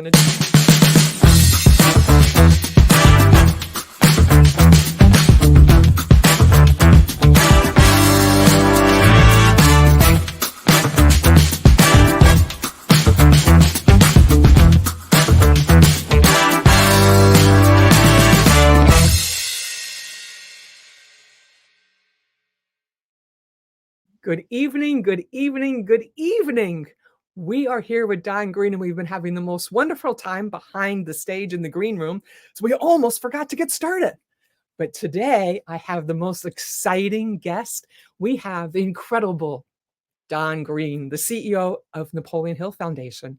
Good evening, good evening, good evening. We are here with Don Green, and we've been having the most wonderful time behind the stage in the green room. So we almost forgot to get started. But today I have the most exciting guest. We have the incredible Don Green, the CEO of Napoleon Hill Foundation.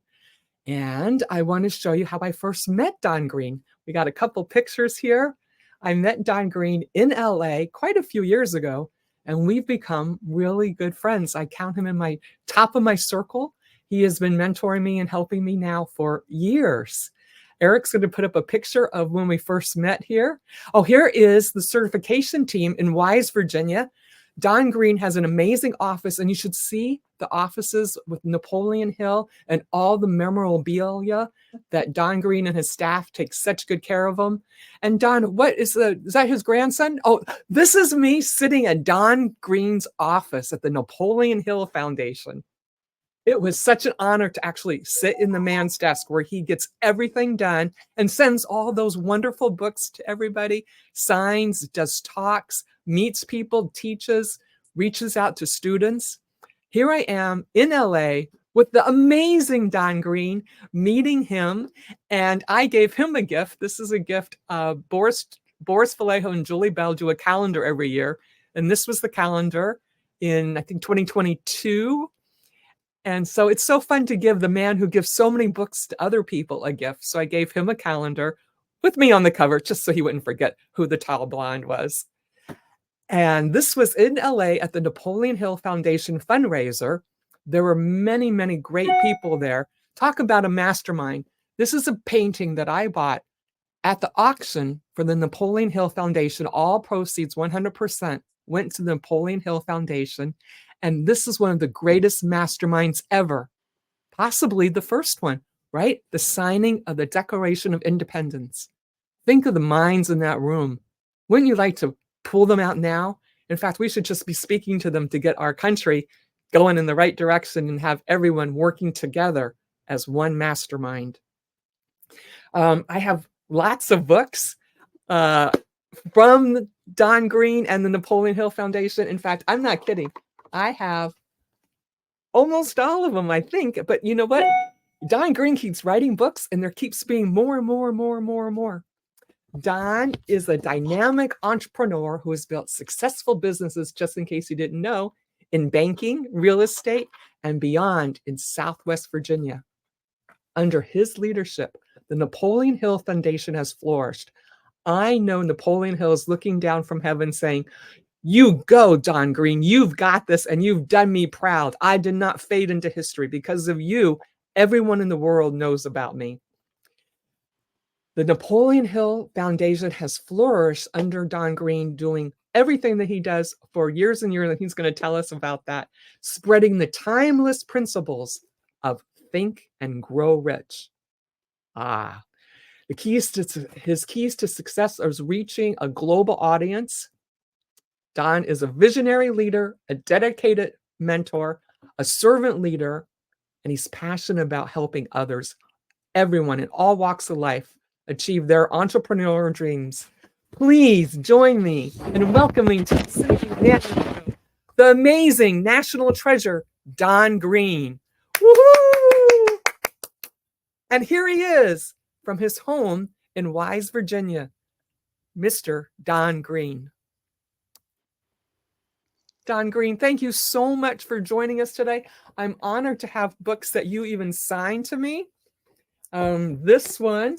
And I want to show you how I first met Don Green. We got a couple pictures here. I met Don Green in LA quite a few years ago, and we've become really good friends. I count him in my top of my circle. He has been mentoring me and helping me now for years. Eric's going to put up a picture of when we first met here. Oh, here is the certification team in Wise, Virginia. Don Green has an amazing office, and you should see the offices with Napoleon Hill and all the memorabilia that Don Green and his staff take such good care of them. And Don, is that his grandson? Oh, this is me sitting at Don Green's office at the Napoleon Hill Foundation. It was such an honor to actually sit in the man's desk where he gets everything done and sends all those wonderful books to everybody, signs, does talks, meets people, teaches, reaches out to students. Here I am in LA with the amazing Don Green, meeting him, and I gave him a gift. This is a gift. Boris Vallejo and Julie Bell do a calendar every year, and this was the calendar in, I think, 2022. And so it's so fun to give the man who gives so many books to other people a gift. So I gave him a calendar with me on the cover, just so he wouldn't forget who the tall blonde was. And this was in LA at the Napoleon Hill Foundation fundraiser. There were many, many great people there. Talk about a mastermind. This is a painting that I bought at the auction for the Napoleon Hill Foundation. All proceeds, 100%, went to the Napoleon Hill Foundation. And this is one of the greatest masterminds ever, possibly the first one, right? The signing of the Declaration of Independence. Think of the minds in that room. Wouldn't you like to pull them out now? In fact, we should just be speaking to them to get our country going in the right direction and have everyone working together as one mastermind. I have lots of books from Don Green and the Napoleon Hill Foundation. In fact, I'm not kidding. I have almost all of them, I think. But you know what? Don Green keeps writing books, and there keeps being more and more and more and more and more. Don is a dynamic entrepreneur who has built successful businesses, just in case you didn't know, in banking, real estate, and beyond in Southwest Virginia. Under his leadership, the Napoleon Hill Foundation has flourished. I know Napoleon Hill is looking down from heaven saying, "You go, Don Green. You've got this, and you've done me proud. I did not fade into history. Because of you, everyone in the world knows about me." The Napoleon Hill Foundation has flourished under Don Green, doing everything that he does for years and years, and he's going to tell us about that, spreading the timeless principles of think and grow rich. His keys to success is reaching a global audience. Don is a visionary leader, a dedicated mentor, a servant leader, and he's passionate about helping others, everyone in all walks of life, achieve their entrepreneurial dreams. Please join me in welcoming to Cynthia Manion Show, the amazing national treasure, Don Green. Woohoo! And here he is from his home in Wise, Virginia, Mr. Don Green. Don Green, thank you so much for joining us today. I'm honored to have books that you even signed to me. This one,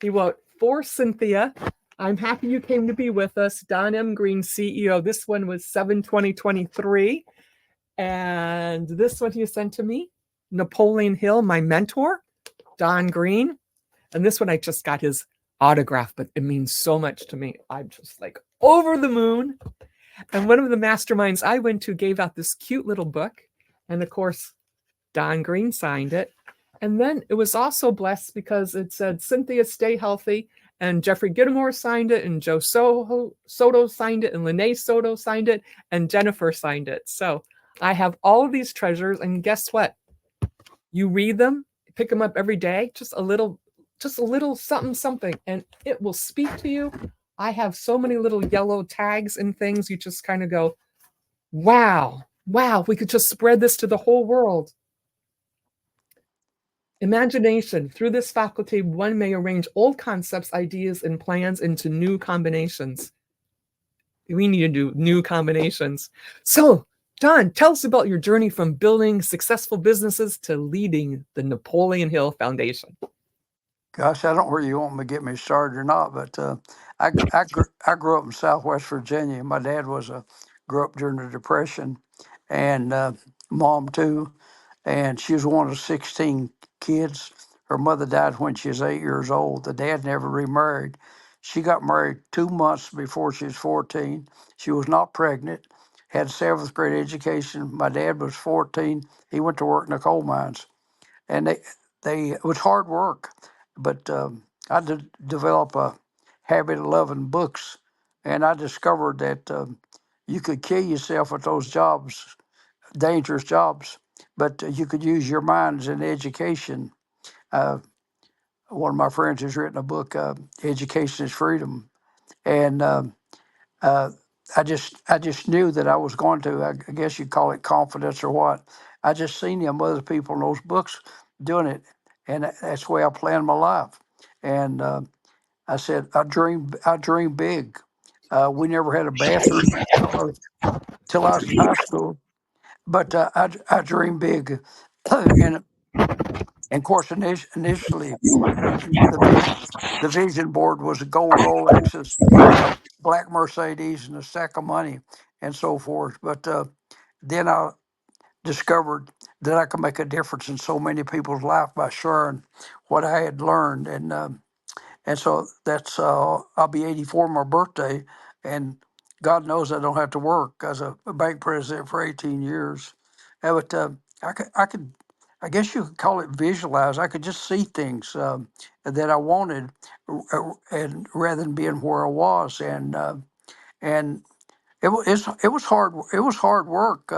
he wrote for Cynthia. I'm happy you came to be with us. Don M. Green, CEO. This one was 7/20/23. And this one he sent to me, Napoleon Hill, my mentor, Don Green. And this one I just got his autograph, but it means so much to me. I'm just like over the moon. And one of the masterminds I went to gave out this cute little book. And of course, Don Green signed it. And then it was also blessed because it said Cynthia, stay healthy. And Jeffrey Gittimore signed it, and Joe Soto signed it, and Lene Soto signed it, and Jennifer signed it. So I have all of these treasures, and guess what? You read them, pick them up every day, just a little something, something, and it will speak to you. I have so many little yellow tags and things. You just kind of go, wow, wow, we could just spread this to the whole world. Imagination. Through this faculty, one may arrange old concepts, ideas, and plans into new combinations. We need to do new combinations. So, Don, tell us about your journey from building successful businesses to leading the Napoleon Hill Foundation. Gosh, I don't know where you want me to get me started or not, but I grew up in Southwest Virginia. My dad grew up during the Depression, and mom too, and she was one of 16 kids. Her mother died when she was 8 years old. The dad never remarried. She got married 2 months before she was 14. She was not pregnant. Had seventh grade education. My dad was 14. He went to work in the coal mines, and they it was hard work, but I did develop a habit of loving books, and I discovered that you could kill yourself with those jobs, dangerous jobs, but you could use your minds in education. Uh, One of my friends has written a book, "Education is Freedom," and uh, I just knew that I was going to. I guess you call it confidence or what. I just seen them other people in those books doing it, and that's the way I planned my life. And I said, I dream big. We never had a bathroom till I was in high school, but I dream big, and of course, initially, the vision the vision board was a gold Rolexes, a black Mercedes, and a sack of money, and so forth. But then I discovered that I could make a difference in so many people's life by sharing what I had learned, and so that's I'll be 84 my birthday, and God knows I don't have to work as a bank president for 18 years. But I guess you could call it visualize. I could just see things that I wanted, and rather than being where I was, and it was hard. It was hard work,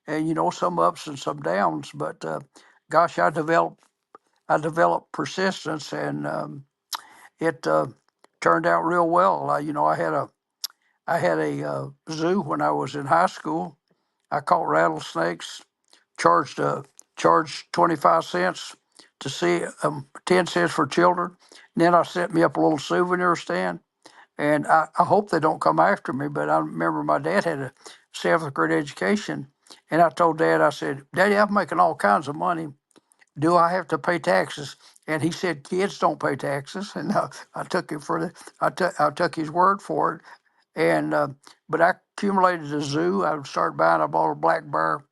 and some ups and some downs. But gosh, I developed persistence, and it turned out real well. I had a zoo when I was in high school. I caught rattlesnakes, charged charged 25 cents to see 10 cents for children. And then I set me up a little souvenir stand, and I hope they don't come after me. But I remember my dad had a seventh grade education, and I told Dad, I said, "Daddy, I'm making all kinds of money. Do I have to pay taxes?" And he said, "Kids don't pay taxes." And I took him for I took his word for it. And but I accumulated a zoo. I started buying. I bought a black bear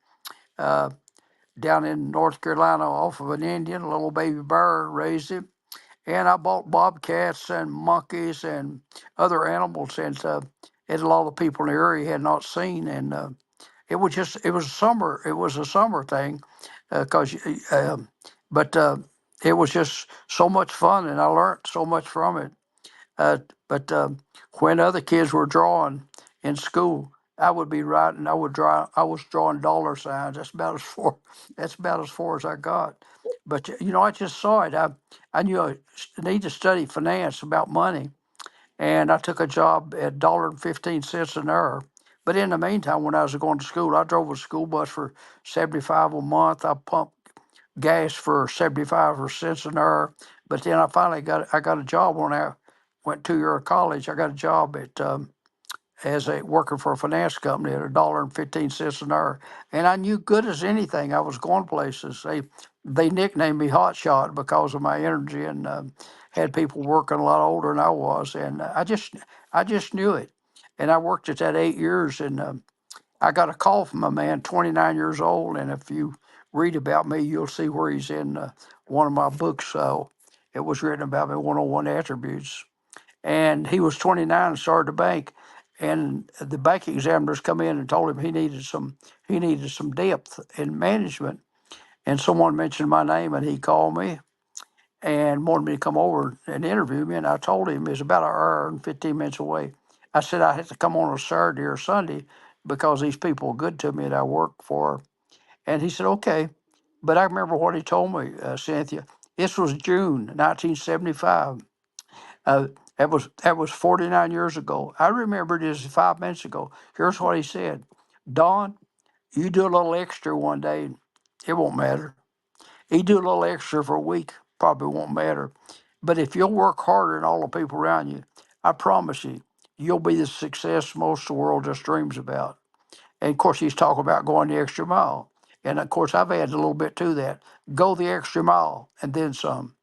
uh, down in North Carolina off of an Indian, a little baby bear, raised him. And I bought bobcats and monkeys and other animals, and a lot of people in the area had not seen. And it was a summer thing, because but it was just so much fun, and I learned so much from it. Uh, but when other kids were drawing in school, I would be writing. I would draw. I was drawing dollar signs. That's about as far. That's about as far as I got. But I just saw it. I knew I need to study finance about money, and I took a job at $1.15 an hour. But in the meantime, when I was going to school, I drove a school bus for 75 a month. I pumped gas for 75 or cents an hour. But then I got a job when I went 2 year of college. I got a job at as a working for a finance company at $1.15 an hour, and I knew good as anything. I was going places. They nicknamed me Hot Shot because of my energy, and had people working a lot older than I was, and I just knew it. And I worked at that 8 years, and I got a call from a man 29 years old, and if you read about me, you'll see where he's in one of my books. So it was written about me, 101 Attributes. And he was 29 and started a bank, and the bank examiners come in and told him he needed some depth in management. and someone mentioned my name, and he called me and wanted me to come over and interview me. And I told him it's about an hour and 15 minutes away. I said I had to come on a Saturday or Sunday because these people were good to me that I work for. And he said, okay. But I remember what he told me, Cynthia. This was June 1975. Uh, that was 49 years ago. I remember it as 5 minutes ago. Here's what he said: Don, you do a little extra one day, it won't matter. You do a little extra for a week, probably won't matter. But if you'll work harder than all the people around you, I promise you, you'll be the success most of the world just dreams about. And of course, he's talking about going the extra mile. And of course, I've added a little bit to that. Go the extra mile and then some,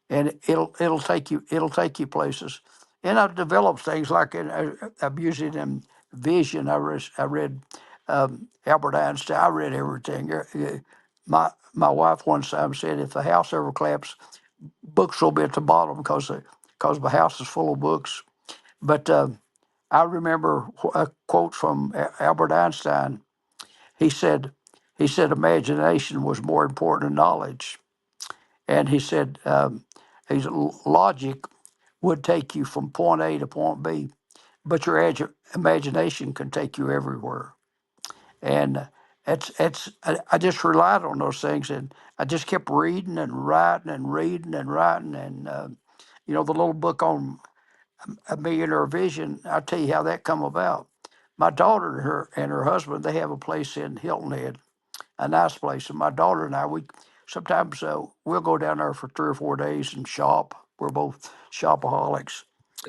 and it'll take you places. And I've developed things like I've used it in vision. I read Albert Einstein. I read everything. My wife one time said, if the house ever collapses, books will be at the bottom because the house is full of books. But I remember a quote from Albert Einstein. He said he said imagination was more important than knowledge, and he said logic would take you from point A to point B, but your imagination can take you everywhere. And I just relied on those things, and I just kept reading and writing and reading and writing, and the little book on a Millionaire Vision. I'll tell you how that come about. My daughter and her husband, they have a place in Hilton Head, a nice place. And my daughter and I, we sometimes we'll go down there for 3 or 4 days and shop. We're both shopaholics.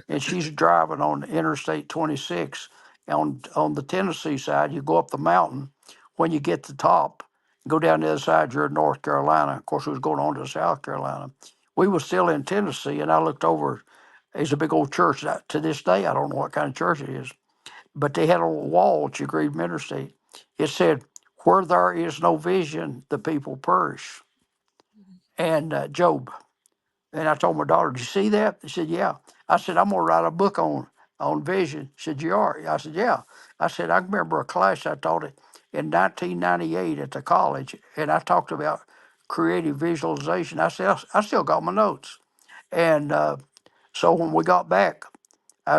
And she's driving on Interstate 26 on the Tennessee side. You go up the mountain. When you get to the top, go down the other side, you're in North Carolina. Of course, we was going on to South Carolina. We were still in Tennessee, and I looked over. There's a big old church. To this day, I don't know what kind of church it is, but they had a wall at your Green Interstate. It said, "Where there is no vision, the people perish." And Job. And I told my daughter, "Did you see that?" She said, "Yeah." I said, "I'm gonna write a book on vision." She said, "You are?" I said, "Yeah." I said, "I remember a class I taught it in 1998 at the college, and I talked about creative visualization." I said, "I still got my notes." And so when we got back,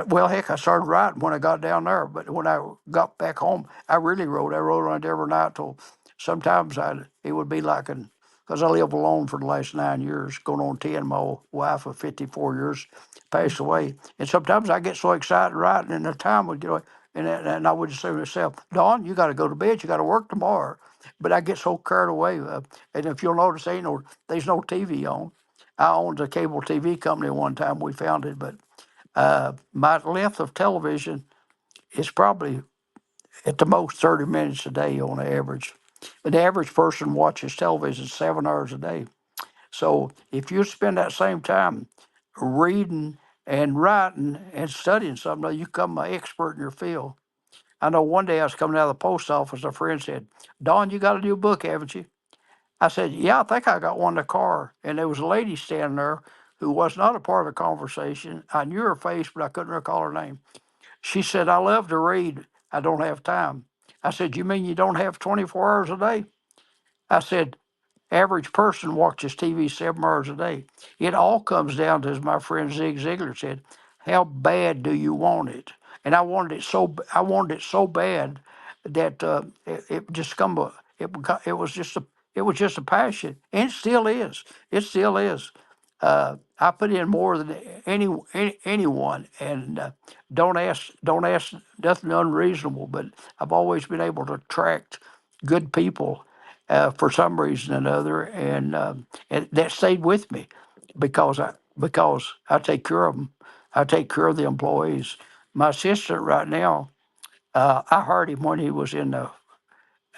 well, heck, I started writing when I got down there, but when I got back home, I really wrote. I wrote on it every night till sometimes it would be like because I lived alone for the last 9 years, going on 10. My wife of 54 years passed away. And sometimes I get so excited writing, and the time would get away. And I would just say to myself, Dawn, you got to go to bed. You got to work tomorrow. But I get so carried away. And if you'll notice, there's no TV on. I owned a cable TV company one time we founded, but my length of television is probably at the most 30 minutes a day on average. The average person watches television 7 hours a day. So if you spend that same time reading and writing and studying something, you become an expert in your field. I know one day I was coming out of the post office, a friend said, Don, you got a new book, haven't you? I said, yeah, I think I got one in the car. And there was a lady standing there who was not a part of the conversation. I knew her face, but I couldn't recall her name. She said, I love to read. I don't have time. I said, you mean you don't have 24 hours a day? I said, average person watches TV 7 hours a day. It all comes down to, as my friend Zig Ziglar said, how bad do you want it? And I wanted it so bad that it just come, it was just a passion, and it still is. It still is. I put in more than anyone, and don't ask nothing unreasonable. But I've always been able to attract good people for some reason or another, and that stayed with me because I take care of them. I take care of the employees. My assistant right now, I hired him when he was in the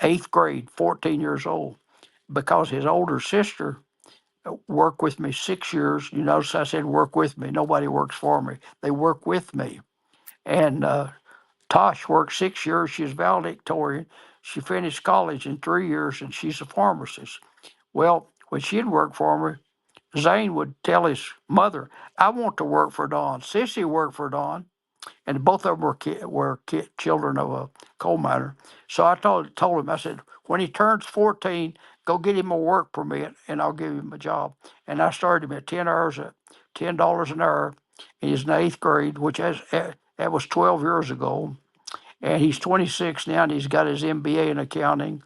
8th grade, 14 years old, because his older sister worked with me 6 years. You notice I said work with me. Nobody works for me. They work with me. And Tosh worked 6 years. She's valedictorian. She finished college in 3 years, and she's a pharmacist. Well, when she'd work for me, Zane would tell his mother, I want to work for Don. Sissy worked for Don. And both of them children of a coal miner. So I told him, I said, when he turns 14, go get him a work permit and I'll give him a job. And I started him at 10 hours at $10 an hour. And he's in eighth grade, which that was 12 years ago. And he's 26 now, and he's got his MBA in accounting.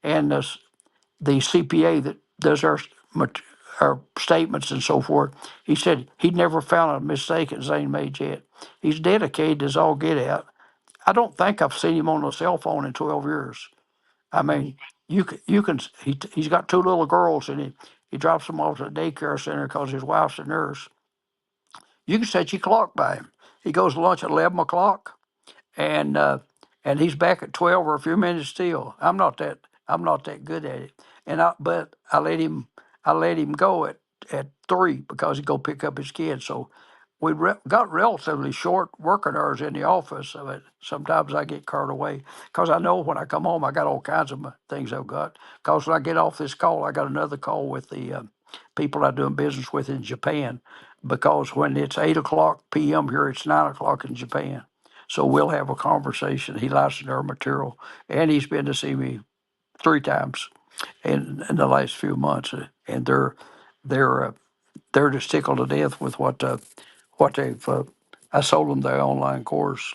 And the CPA that does our statements and so forth, he said he'd never found a mistake that Zane made yet. He's dedicated as all get out. I don't think I've seen him on a cell phone in 12 years. I mean, he's got two little girls, and he drops them off at the daycare center because his wife's a nurse. You can set your clock by him. He goes to lunch at 11 o'clock, and he's back at 12 or a few minutes still. I'm not that good at it. But I let him go at 3 because he'd go pick up his kids. So got relatively short working hours in the office. But sometimes I get carried away because I know when I come home I got all kinds of things I've got. Because when I get off this call, I got another call with the people I'm doing business with in Japan. Because when it's 8 o'clock p.m. here, it's 9 o'clock in Japan. So we'll have a conversation. He likes to our material, and he's been to see me 3 times in the last few months, and they're they're just tickled to death with what they've. I sold them their online course,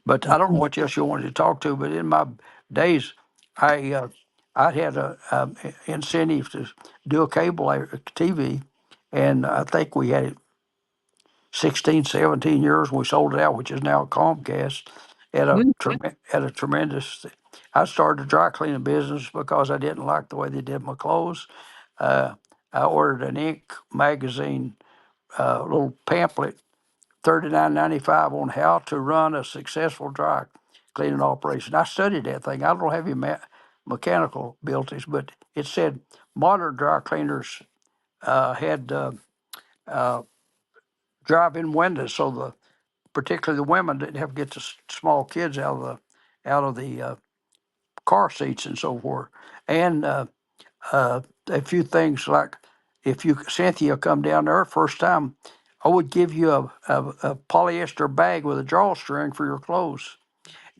but I don't know what else you wanted to talk to. But in my days, I I had a incentive to do a cable TV, and I think we had it 16, 17 years. We sold it out, which is now Comcast, at a tremendous. I started a dry cleaning business because I didn't like the way they did my clothes. Uh, I ordered an ink magazine, little pamphlet, $39.95 on how to run a successful dry cleaning operation. I studied that thing. I don't have any mechanical abilities, but it said modern dry cleaners had uh, drive-in windows, so particularly the women didn't have to get the small kids out of the car seats and so forth. And a few things like if you Cynthia come down there first time, I would give you a polyester bag with a drawstring for your clothes,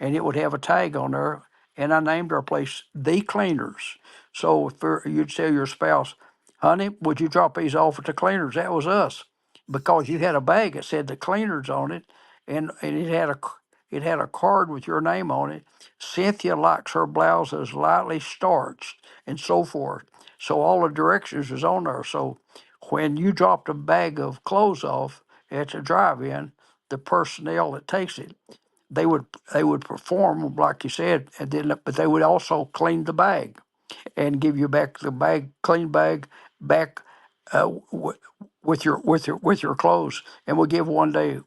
and it would have a tag on there. And I named our place The Cleaners. So if you'd tell your spouse, honey, would you drop these off at the Cleaners? That was us, because you had a bag that said The Cleaners on it, and it had a card with your name on it. Cynthia likes her blouses lightly starched and so forth. So all the directions was on there. So when you dropped a bag of clothes off at the drive-in, the personnel that takes it, they would perform like you said, and then but they would also clean the bag and give you back the bag, clean bag, back with your clothes, and we'll give one day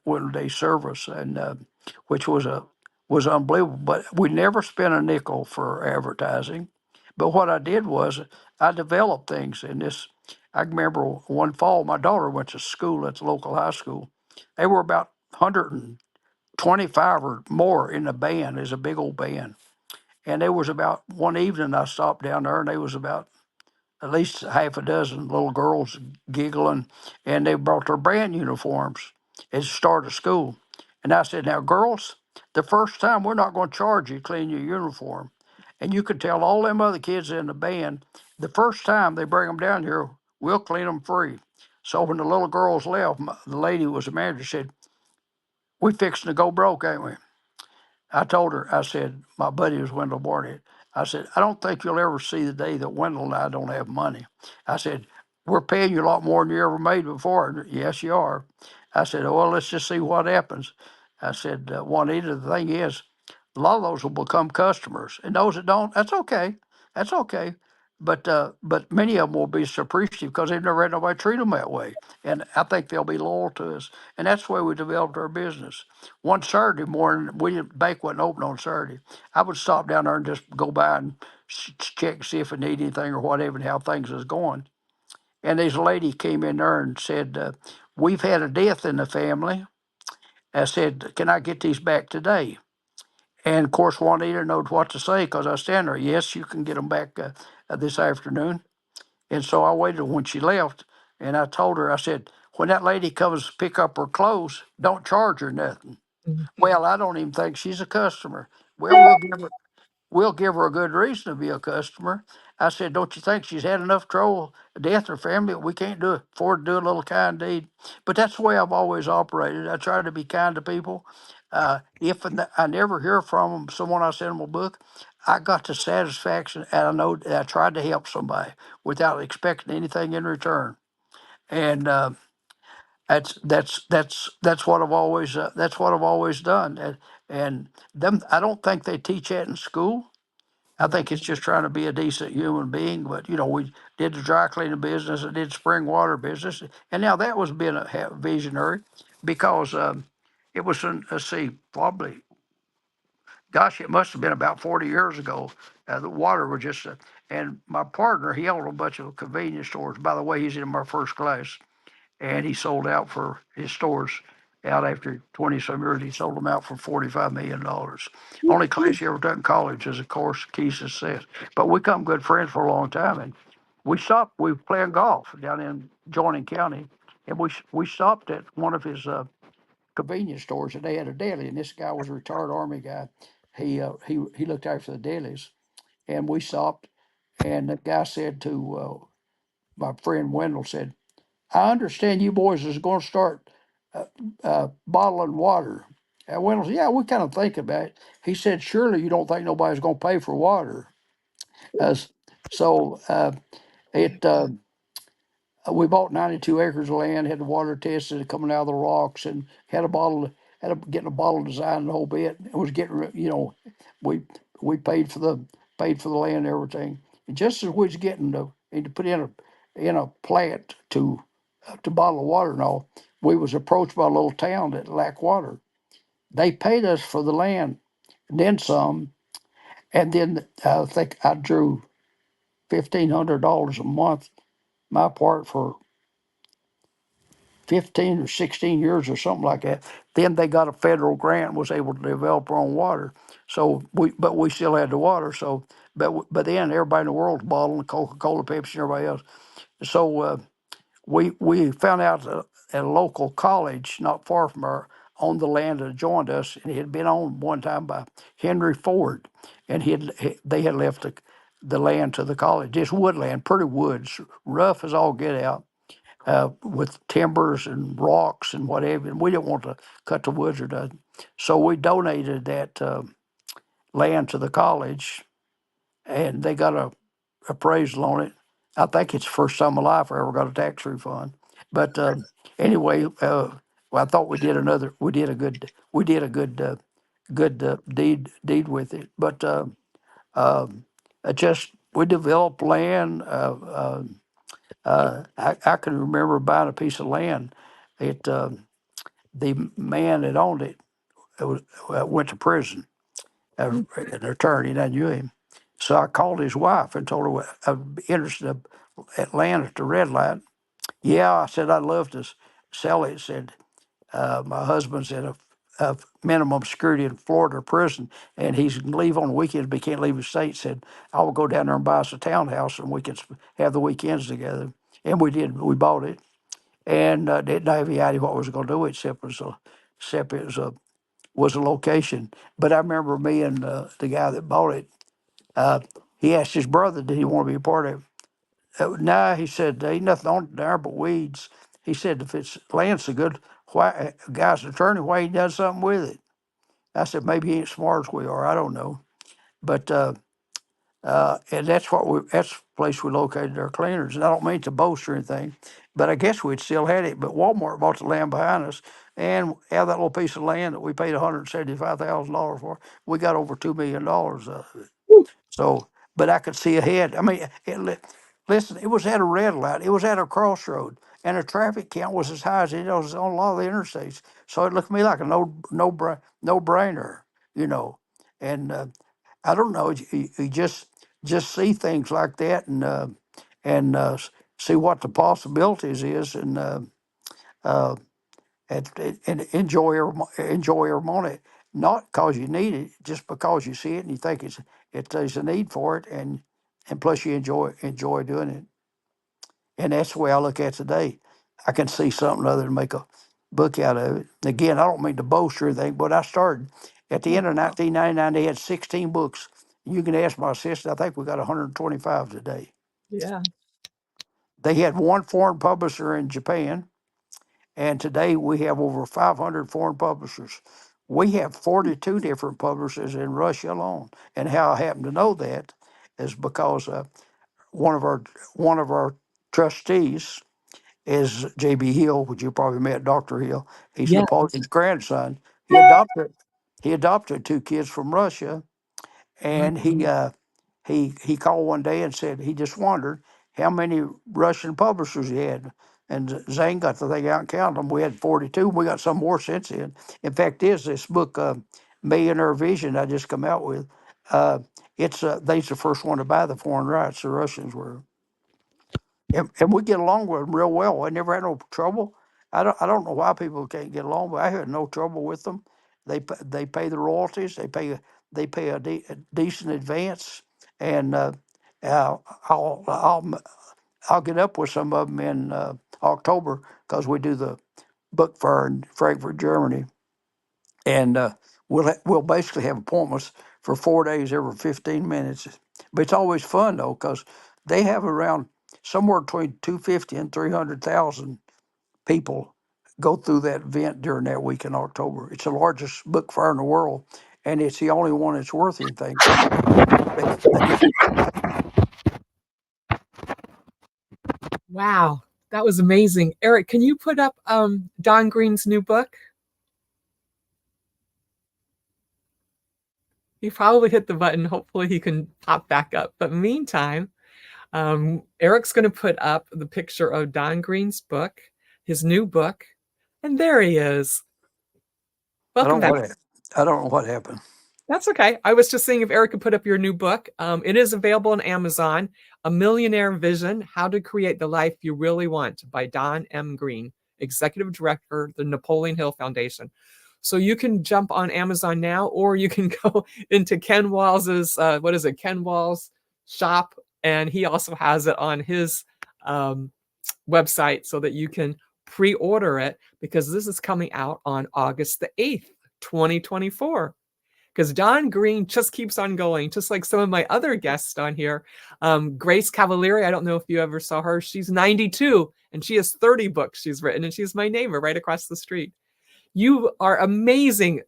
service, and which was unbelievable. But we never spent a nickel for advertising. But what I did was I developed things in this. I remember one fall, my daughter went to school at the local high school. They were about 125 or more in the band. It's a big old band. And there was about one evening I stopped down there, and there was about at least half a dozen little girls giggling, and they brought their band uniforms at the start of school. And I said, now, girls, the first time we're not going to charge you to clean your uniform. And you could tell all them other kids in the band, the first time they bring them down here, we'll clean them free. So when the little girls left, the lady who was the manager said, we fixing to go broke, ain't we? I told her, I said, my buddy was Wendell Barnett. I said, I don't think you'll ever see the day that Wendell and I don't have money. I said, we're paying you a lot more than you ever made before. And, yes, you are. I said, well, let's just see what happens. I said, Juanita, the thing is, a lot of those will become customers. And those that don't, that's okay. That's okay. But many of them will be appreciative because they've never had nobody treat them that way. And I think they'll be loyal to us. And that's the way we developed our business. One Saturday morning, bank wasn't open on Saturday. I would stop down there and just go by and check, see if I need anything or whatever, and how things was going. And this lady came in there and said, we've had a death in the family. I said, can I get these back today? And of course, Juanita knowed what to say because I stand there. Yes, you can get them back this afternoon. And so I waited when she left, and I told her, I said, when that lady comes to pick up her clothes, don't charge her nothing. Well, I don't even think she's a customer. Well, we'll give her a good reason to be a customer. I said, don't you think she's had enough trouble, death in her family? We can't afford to do a little kind deed. But that's the way I've always operated. I try to be kind to people. If I never hear from them, someone I send them a book, I got the satisfaction, and I know that I tried to help somebody without expecting anything in return. And that's what I've always done. And them, I don't think they teach that in school. I think it's just trying to be a decent human being. But we did the dry cleaning business, and did spring water business, and now that was being a visionary, because it was let's see, probably, gosh, it must have been about 40 years ago. The water was just, and my partner, he owned a bunch of convenience stores. By the way, he's in my first class, and he sold out for his stores out after 20 some years. He sold them out for $45 million. Only class he ever took in college is, of course, key success. But we become good friends for a long time, and we were playing golf down in Joining County, and we stopped at one of his convenience stores, and they had a deli, and this guy was a retired Army guy. He looked after the delis, and we stopped, and the guy said to my friend Wendell, said, I understand you boys is going to start bottling water. And Wendell said, yeah, we kind of think about it. He said, surely you don't think nobody's going to pay for water. As so it We bought 92 acres of land, had the water tested coming out of the rocks, and getting a bottle designed the whole bit. It was we paid for the land and everything. And just as we was getting to put in a plant to bottle water and all, we was approached by a little town that lacked water. They paid us for the land, and then some, and then I think I drew $1,500 a month, my part, for 15 or 16 years or something like that. Then they got a federal grant and was able to develop our own water. But we still had the water. But then everybody in the world's bottling Coca-Cola, Pepsi, and everybody else. So we found out at a local college not far from our on the land that joined us, and it had been owned one time by Henry Ford, and they had left the land to the college. Just woodland, pretty woods, rough as all get out, with timbers and rocks and whatever. And we didn't want to cut the woods or nothing. So we donated that land to the college, and they got a appraisal on it. I think it's the first time in my life I ever got a tax refund. But anyway, well, I thought we did a good deed with it. But it just we developed land. I can remember buying a piece of land. It The man that owned it, went to prison, an attorney, and I knew him. So I called his wife and told her I'd be interested at land at the red light. Yeah, I said I'd love to sell it. Said my husband's in a minimum security in Florida prison, and he's can leave on the weekends, but he can't leave his state. Said I will go down there and buy us a townhouse, and we could have the weekends together. And we did. We bought it, and didn't have any idea what we was going to do, except it was a location. But I remember me and the guy that bought it. Uh, he asked his brother, did he want to be a part of it? No, he said, there ain't nothing on there but weeds. He said, if it's land's so good, why, guy's an attorney, why he done something with it? I said, maybe he ain't smart as we are. I don't know. But and that's the place we located our cleaners. And I don't mean to boast or anything, but I guess we'd still had it. But Walmart bought the land behind us, and out of that little piece of land that we paid $175,000 for, we got over $2 million of it. So, but I could see ahead. I mean, listen, it was at a red light. It was at a crossroad, and the traffic count was as high as it was on a lot of the interstates. So it looked to me like a no brainer, you know. And I don't know. You just see things like that, and see what the possibilities is, uh, and enjoy every moment. Not because you need it, just because you see it and you think there's a need for it, and plus you enjoy doing it. And that's the way I look at it today. I can see something other than make a book out of it. Again, I don't mean to boast or anything, but I started at the end of 1999. They had 16 books You can ask my assistant. I think we got 125 today. Yeah. They had one foreign publisher in Japan, and today we have over 500 foreign publishers. We have 42 different publishers in Russia alone. And how I happen to know that is because one of our one of our trustees is J.B. Hill, which you probably met, Dr. Hill. He's Yeah. Napoleon's grandson. He adopted two kids from Russia, and he called one day and said he just wondered how many Russian publishers he had. And Zane got the thing out and counted them. We had 42. We got some more since then. In fact, is this book, Millionaire Vision, I just come out with. Uh, they's the first one to buy the foreign rights. The Russians were, and we get along with them real well. I never had no trouble. I don't know why people can't get along, but I had no trouble with them. They pay the royalties. They pay a decent advance, and uh, I'll I'll I'll get up with some of them in October because we do the book fair in Frankfurt, Germany, and we'll basically have appointments for 4 days every 15 minutes. But it's always fun though because they have around somewhere between 250 and 300,000 people go through that event during that week in October. It's the largest book fair in the world, and it's the only one that's worth anything. They Wow. That was amazing. Eric, can you put up Don Green's new book? He probably hit the button. Hopefully he can pop back up. But meantime, Eric's going to put up the picture of Don Green's book, his new book. And there he is. I Welcome don't know back. I don't know what happened. That's okay. I was just seeing if Eric could put up your new book. It is available on Amazon, A Millionaire Vision, How to Create the Life You Really Want by Don M. Green, Executive Director, the Napoleon Hill Foundation. So you can jump on Amazon now, or you can go into Ken Walls's, Ken Wall's shop, and he also has it on his website so that you can pre-order it because this is coming out on August the 8th, 2024 because Don Green just keeps on going, just like some of my other guests on here. Grace Cavalieri, I don't know if you ever saw her. She's 92 and she has 30 books she's written, and she's my neighbor right across the street. You are amazing.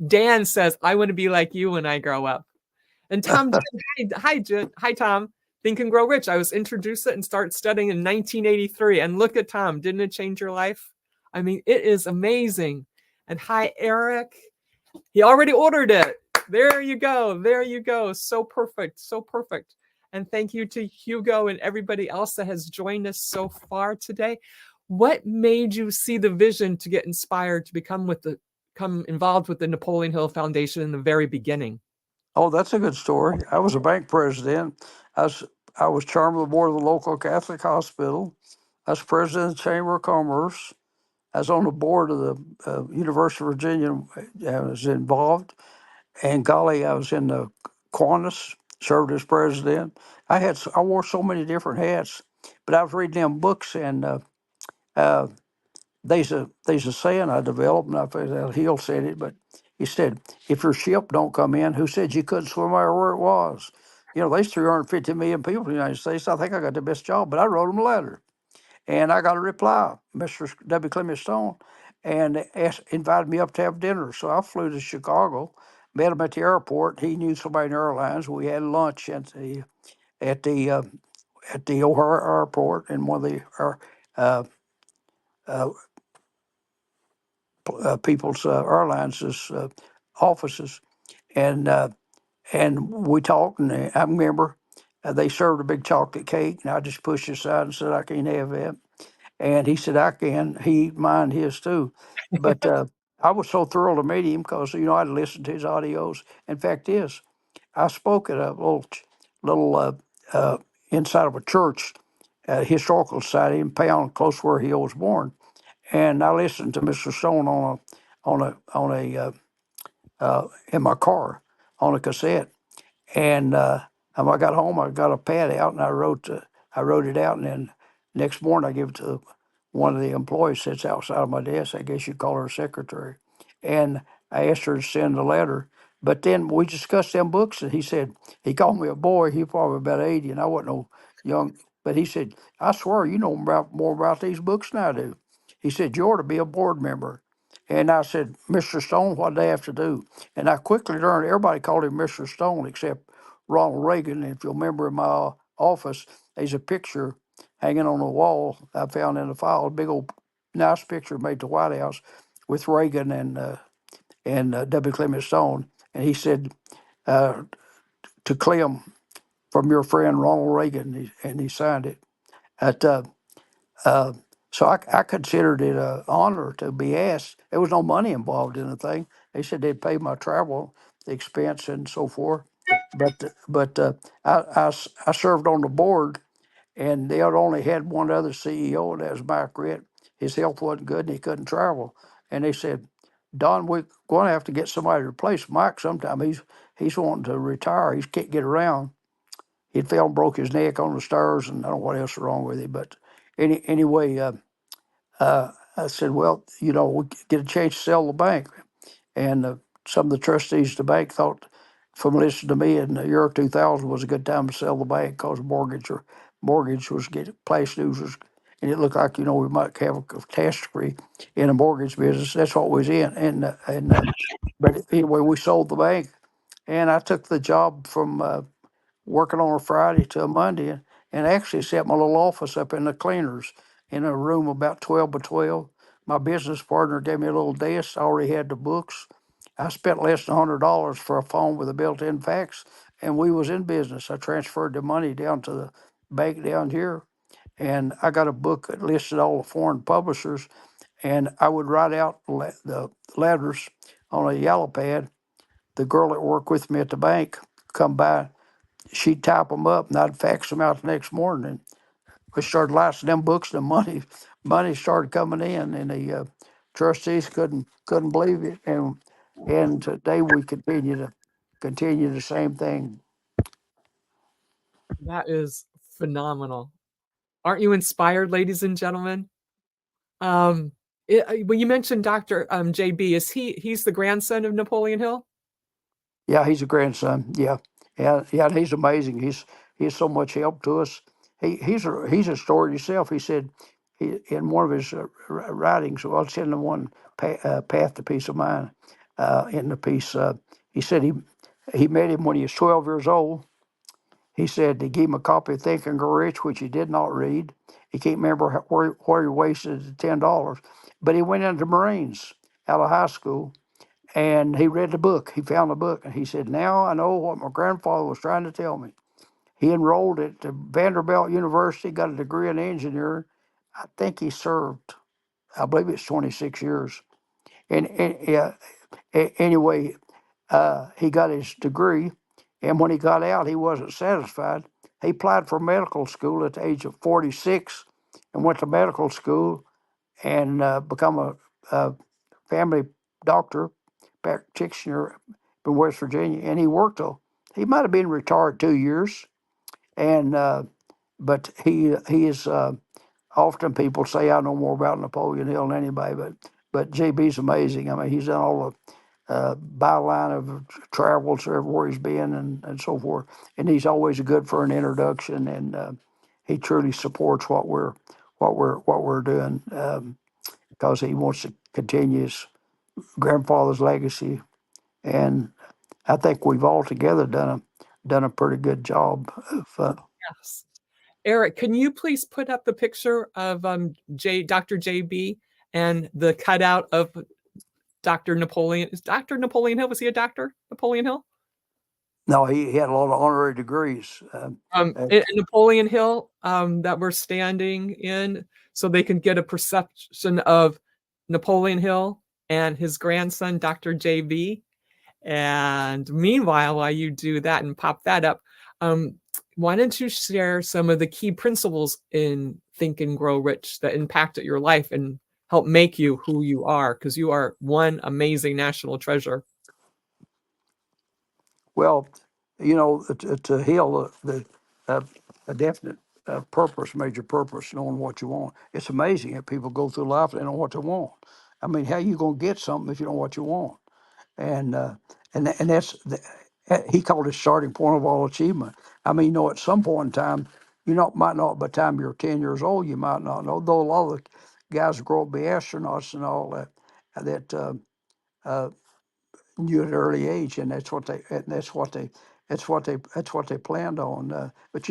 Dan says, I want to be like you when I grow up. And Tom, hi, Tom. Think and Grow Rich. I was introduced it and started studying in 1983. And look at Tom. Didn't it change your life? I mean, it is amazing. And hi, Eric. He already ordered it. There you go. There you go. So perfect. So perfect. And thank you to Hugo and everybody else that has joined us so far today. What made you see the vision to get inspired to become involved with the Napoleon Hill Foundation in the very beginning? Oh, that's a good story. I was a bank president. I was I was chairman of the board of the local Catholic hospital. I was president of the Chamber of Commerce. I was on the board of the University of Virginia. I was involved, and golly, I was in the Qantas. Served as president. I wore so many different hats, but I was reading them books, and uh, there's a saying I developed, and I forget Hill said it, but he said, "If your ship don't come in, who said you couldn't swim there where it was?" There's 350 million people in the United States. I think I got the best job, but I wrote them a letter, and I got a reply, Mr. W. Clement Stone, and invited me up to have dinner. So I flew to Chicago, met him at the airport. He knew somebody in airlines. We had lunch at the uh, at the O'Hare Airport in one of the uh, uh, People's Airlines offices, and we talked. And I remember they served a big chocolate cake, and I just pushed it aside and said, "I can't have that." And he said, "I can." He mind his too, but I was so thrilled to meet him because I'd listened to his audios. In fact, I spoke at a little inside of a church, historical society in Pound, close where he was born, and I listened to Mr. Stone on a in my car on a cassette. And when I got home, I got a pad out and I wrote it out. And then next morning, I give it to one of the employees sits outside of my desk. I guess you call her secretary. And I asked her to send a letter But then we discussed them books, and he said, he called me a boy. He probably about 80, and I wasn't no young. But he said, I swear, you know more about these books than I do. He said, you ought to be a board member. And I said, Mr. Stone, what do they have to do? And I quickly learned everybody called him Mr. Stone except Ronald Reagan. And if you'll remember in my office, there's a picture hanging on the wall I found in the file, a big old nice picture made to White House with Reagan and W. Clement Stone. And he said, uh, to Clem, from your friend Ronald Reagan, and he signed it. At, uh, so I considered it an honor to be asked. There was no money involved in the thing. They said they'd pay my travel expense and so forth. But I served on the board, and they had only had one other CEO, and that was Mike Ritt. His health wasn't good, and he couldn't travel. And they said, Don, we're going to have to get somebody to replace Mike sometime. He's wanting to retire. He can't get around. He'd fell and broke his neck on the stairs, and I don't know what else is wrong with him. But anyway, I said, well, we get a chance to sell the bank. And some of the trustees of the bank thought, from listening to me in the year 2000, was a good time to sell the bank because mortgage was getting past dues, and it looked like we might have a catastrophe in the mortgage business. That's what we was in, but anyway, we sold the bank, and I took the job from working on a Friday to a Monday, and actually set my little office up in the cleaners in a room about 12 by 12. My business partner gave me a little desk. I already had the books. I spent less than $100 for a phone with a built-in fax, and we was in business. I transferred the money down to the bank down here, and I got a book that listed all the foreign publishers, and I would write out the letters on a yellow pad. The girl that worked with me at the bank come by, she'd type them up, and I'd fax them out the next morning. And we started licensing them books, and money started coming in, and the trustees couldn't believe it. And today we continue the same thing. That is phenomenal. Aren't you inspired, ladies and gentlemen? Um, when you mentioned Dr. JB, he's the grandson of Napoleon Hill? Yeah, he's a grandson. Yeah, yeah, yeah. And he's amazing. He's so much help to us. He's a story himself. He said in one of his writings, well, it's in the one Path to Peace of Mind. In the piece, he said he met him when he was 12 years old. He said he gave him a copy of Think and Grow Rich, which he did not read. He can't remember where he wasted the $10, but he went into the Marines out of high school, and he read the book. He found the book, and he said, now I know what my grandfather was trying to tell me. He enrolled at Vanderbilt University, got a degree in engineering. I think he served, I believe it's 26 years. And anyway, he got his degree, and when he got out, he wasn't satisfied. He applied for medical school at the age of 46 and went to medical school and become a family doctor, practitioner in West Virginia. And he worked he might have been retired 2 years, and but he is often people say I know more about Napoleon Hill than anybody, but JB's amazing. I mean, he's done all the byline of travels everywhere he's been and so forth, and he's always good for an introduction, and he truly supports what we're doing because he wants to continue his grandfather's legacy, and I think we've all together done a pretty good job of. Yes. Eric, can you please put up the picture of Dr. JB and the cutout of Dr. Napoleon? Is Dr. Napoleon Hill, was he a doctor, Napoleon Hill? No, he had a lot of honorary degrees. In Napoleon Hill that we're standing in, so they can get a perception of Napoleon Hill and his grandson, Dr. JB. And meanwhile, while you do that and pop that up, why don't you share some of the key principles in Think and Grow Rich that impacted your life and help make you who you are? Because you are one amazing national treasure. Well, to heal uh, a definite purpose, major purpose, knowing what you want. It's amazing that people go through life and they know what they want. I mean, how you gonna get something if you know what you want? And and he called it starting point of all achievement. I mean, at some point in time, might not by the time you're 10 years old, you might not know. Though a lot of the guys grow up to be astronauts and all that, that uh, knew at an early age, and that's what they planned on. But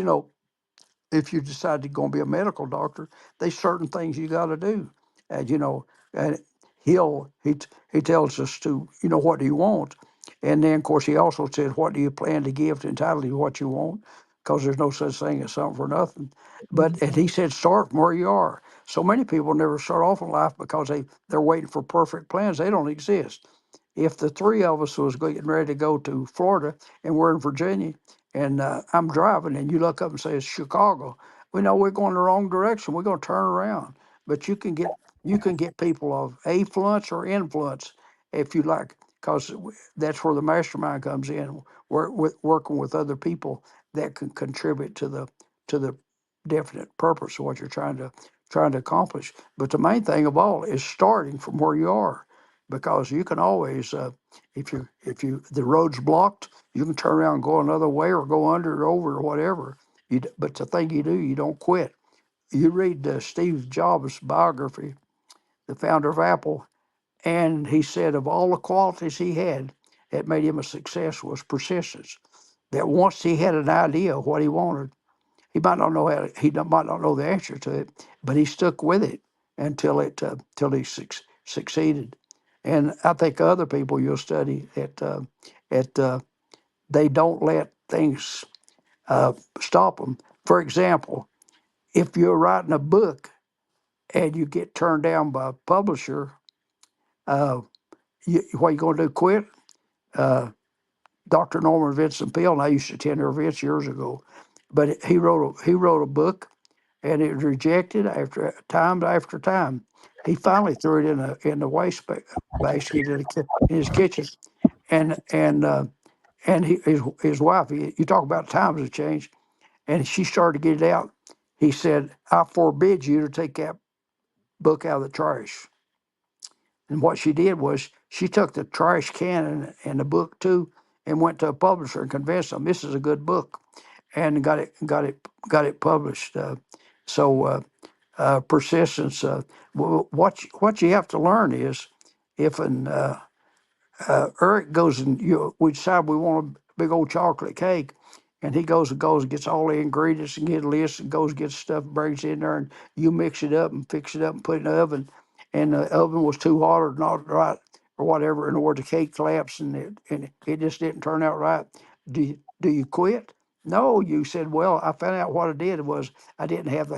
if you decide to go and be a medical doctor, there's certain things you got to do. And and he tells us to, what do you want, and then of course he also said, what do you plan to give to entitle you what you want, because there's no such thing as something for nothing. And he said, start from where you are. So many people never start off in life because they're waiting for perfect plans. They don't exist. If the three of us was getting ready to go to Florida and we're in Virginia, and I'm driving, and you look up and say it's Chicago, we know we're going the wrong direction. We're going to turn around. But you can get people of affluence or influence, if you like, because that's where the mastermind comes in. Working with other people that can contribute to the definite purpose of what you're trying to accomplish. But the main thing of all is starting from where you are, because you can always, if you the road's blocked, you can turn around and go another way, or go under or over or whatever. But the thing you do, you don't quit. You read Steve Jobs' biography, the founder of Apple, and he said of all the qualities he had that made him a success was persistence. That once he had an idea of what he wanted, might not know the answer to it, but he stuck with it till he succeeded. And I think other people you'll study at they don't let things stop them. For example, if you're writing a book and you get turned down by a publisher, uh, what you going to do? Quit? Uh, Dr. Norman Vincent Peale, and I used to attend her events years ago, but he wrote a book, and it was rejected after time. He finally threw it in the basket in his kitchen, and his wife. You talk about times have changed, and she started to get it out. He said, "I forbid you to take that book out of the trash." And what she did was she took the trash can and the book too, and went to a publisher and convinced them this is a good book, and got it published. Persistence. What you have to learn is, if an Eric goes and we decide we want a big old chocolate cake, and he goes and gets all the ingredients and get a list, and goes and gets stuff, brings it in there, and you mix it up and fix it up and put it in the oven, and the oven was too hot or not right or whatever, and or the cake collapsed, and it just didn't turn out right. Do you quit? No, you said, well, I found out what I did was I didn't have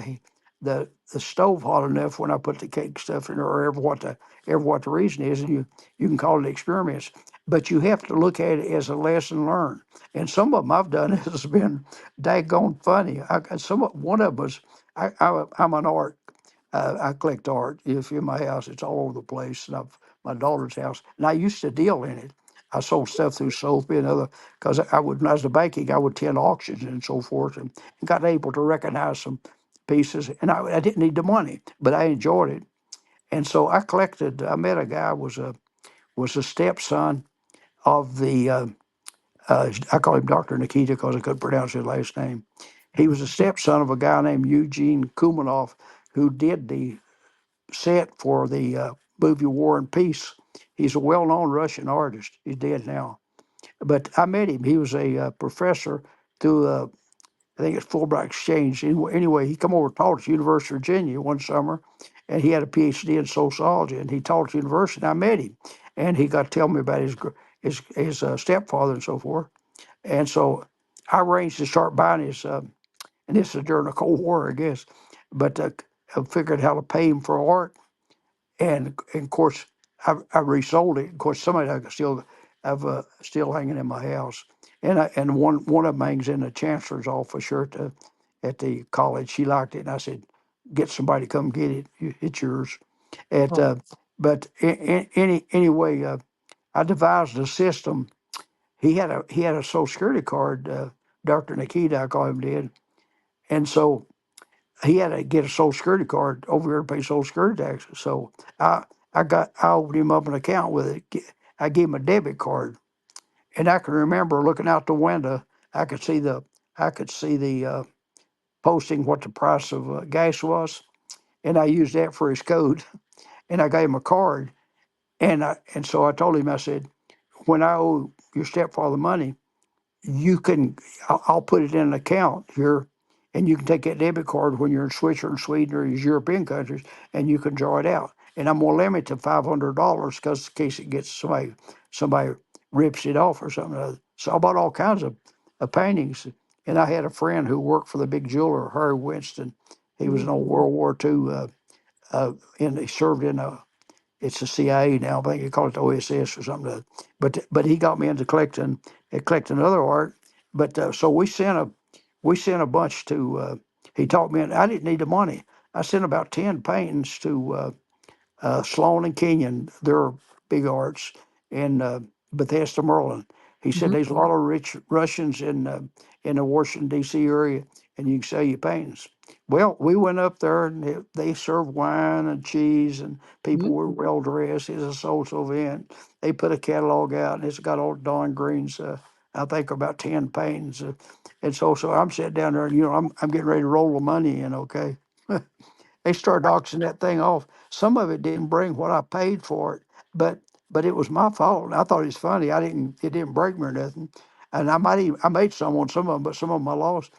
the stove hot enough when I put the cake stuff in there, or ever what the reason is, and you can call it experiments, but you have to look at it as a lesson learned. And some of them I've done has been daggone funny. One of them was, I'm an art. I collect art. If you're in my house, it's all over the place. And my daughter's house, and I used to deal in it. I sold stuff through Sophie and other, because when I was the banking, I would attend auctions and so forth, and got able to recognize some pieces. And I didn't need the money, but I enjoyed it. And so I collected. I met a guy was a stepson of the I call him Dr. Nikita because I couldn't pronounce his last name. He was a stepson of a guy named Eugene Kumanov, who did the set for the movie War and Peace. He's a well-known Russian artist. He's dead now, but I met him. He was a professor through I think it's Fulbright Exchange. Anyway, he come over and taught at the University of Virginia one summer, and he had a PhD in sociology, and he taught at the university. And I met him, and he got to tell me about his stepfather and so forth. And so I arranged to start buying his, and this is during the Cold War, I guess, but I figured how to pay him for art, and of course I resold it. Of course, somebody I still have still hanging in my house, and one of them hangs in the chancellor's office here at the college. She liked it, and I said, "Get somebody to come get it. It's yours." At But anyway, I devised a system. He had a Social Security card. Dr. Nikita, I call him, did, and so he had to get a Social Security card over here to pay Social Security taxes. So I opened him up an account with it. I gave him a debit card, And I can remember looking out the window. I could see the I could see the posting what the price of gas was, and I used that for his code. And I gave him a card, and so I told him, I said, when I owe your stepfather money, you can, I'll put it in an account here, and you can take that debit card when you're in Switzerland, Sweden, or these European countries, and you can draw it out. And I'm gonna limit to $500 because in case it gets somebody rips it off or something. So I bought all kinds of paintings, and I had a friend who worked for the big jeweler, Harry Winston. He was Mhm. in old World War II, and he served in a, it's the CIA now. I think you call it the OSS or something. But he got me into collecting other art. But so we sent a bunch to. He taught me, and I didn't need the money. I sent about 10 paintings to Sloan and Kenyon. They're big arts in Bethesda, Maryland. He said Mhm. there's a lot of rich Russians in the Washington D.C. area, and you can sell your paintings. Well, we went up there, and they served wine and cheese, and people Mhm. were well dressed. It's a social event. They put a catalog out, and it's got all Don Green's. I think about 10 paintings, and so I'm sitting down there, and I'm getting ready to roll the money in. Okay. They started auctioning that thing off. Some of it didn't bring what I paid for it, but it was my fault. I thought it was funny. It didn't break me or nothing. And I made some on some of them, but some of them I lost.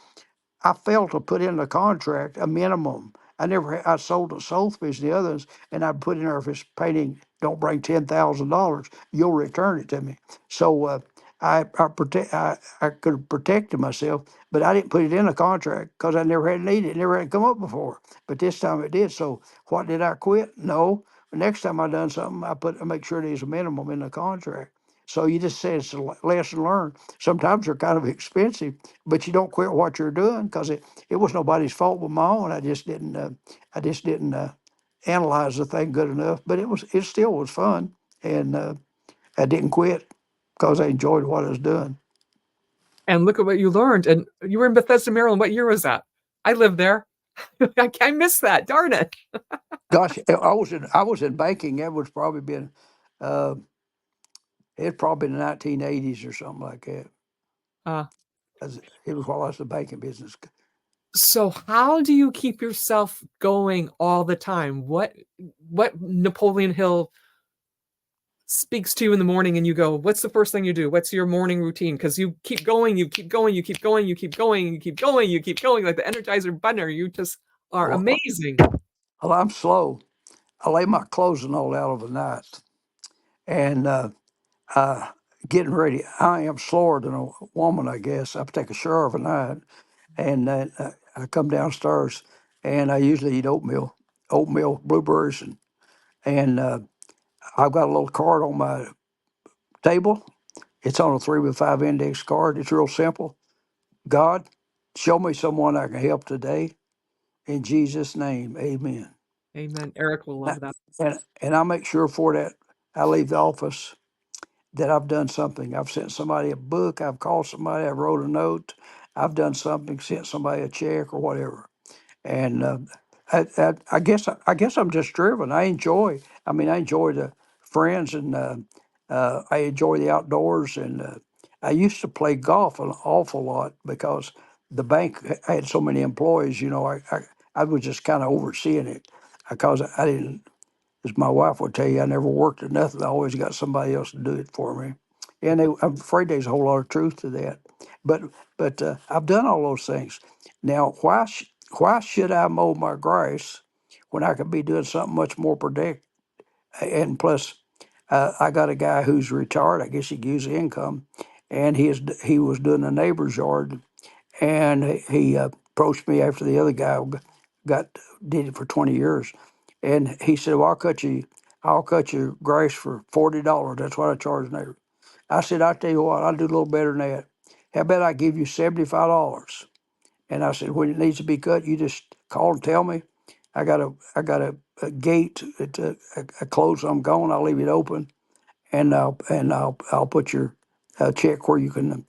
I failed to put in the contract a minimum. I sold to Sotheby's the others, and I put in there, if this painting don't bring $10,000, you'll return it to me. So I could have protected myself, but I didn't put it in a contract because I never had needed it. It never had come up before. But this time it did. So what, did I quit? No. The next time I done something, I make sure there's a minimum in the contract. So you just say it's a lesson learned. Sometimes they're kind of expensive, but you don't quit what you're doing because it was nobody's fault but my own. I just didn't analyze the thing good enough. But it still was fun, and I didn't quit because I enjoyed what I was doing. And look at what you learned. And you were in Bethesda, Maryland. What year was that? I lived there. I missed that. Darn it. Gosh, I was in banking. That was probably been uh, it probably been the 1980s or something like that. Uh, It was while I was in the banking business. so how do you keep yourself going all the time? What Napoleon Hill speaks to you in the morning and you go, what's the first thing you do? What's your morning routine? Because you keep going, you keep going, you keep going, you keep going, you keep going, you keep going, like the Energizer Bunny. You just are Well, amazing. I'm slow. I lay my clothes all out overnight, and uh, getting ready. I am slower than a woman, I guess. I take a shower of a night, and I come downstairs, and I usually eat oatmeal, blueberries, and I've got a little card on my table. It's on a 3 by 5 index card. It's real simple. God, show me someone I can help today. In Jesus' name, amen. Amen. Eric will love that. And I make sure for that I leave the office that I've done something. I've sent somebody a book, I've called somebody, I wrote a note, I've done something, sent somebody a check or whatever. And I guess I'm just driven. I enjoy the friends, and I enjoy the outdoors. And I used to play golf an awful lot because the bank had so many employees. I was just kind of overseeing it because I didn't, as my wife would tell you, I never worked at nothing. I always got somebody else to do it for me. And I'm afraid there's a whole lot of truth to that. But I've done all those things. Now, why should I mow my grass when I could be doing something much more productive? And plus, I got a guy who's retired. I guess he gives income, and he was doing a neighbor's yard, and he approached me after the other guy got did it for 20 years, and he said, "Well, I'll cut your grass for $40. That's what I charge neighbor." I said, "I tell you what, I'll do a little better than that. How about I give you $75?" And I said, "When it needs to be cut, you just call and tell me. I got a gate at a close. I'm gone. I'll leave it open, and I'll put your check where you can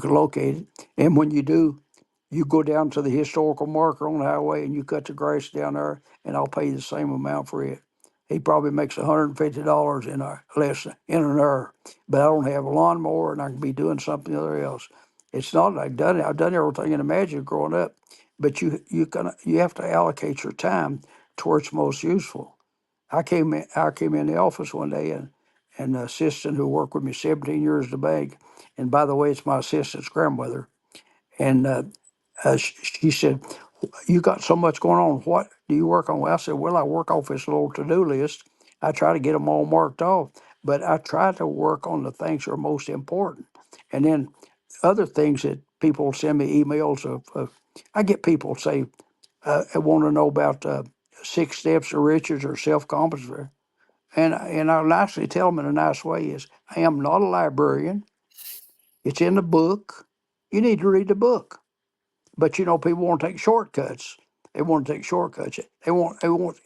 locate it. And when you do, you go down to the historical marker on the highway and you cut the grass down there, and I'll pay you the same amount for it." He probably makes $150 in a less in an hour. But I don't have a lawnmower, and I can be doing something other else. It's not like done it. I've done everything in Imagine growing up, but you have to allocate your time to where it's most useful. I came in the office one day, and the assistant who worked with me 17 years at the bank, and by the way, it's my assistant's grandmother, and she said, "You got so much going on. What do you work on?" Well, I said, "Well, I work off this little to-do list. I try to get them all marked off, but I try to work on the things that are most important, and then other things that people send me emails of. I get people say, I want to know about 6 steps to riches or self-confidence." And I nicely tell them in a nice way is, I am not a librarian. It's in the book. You need to read the book. But people want to take shortcuts. They want to take shortcuts. They want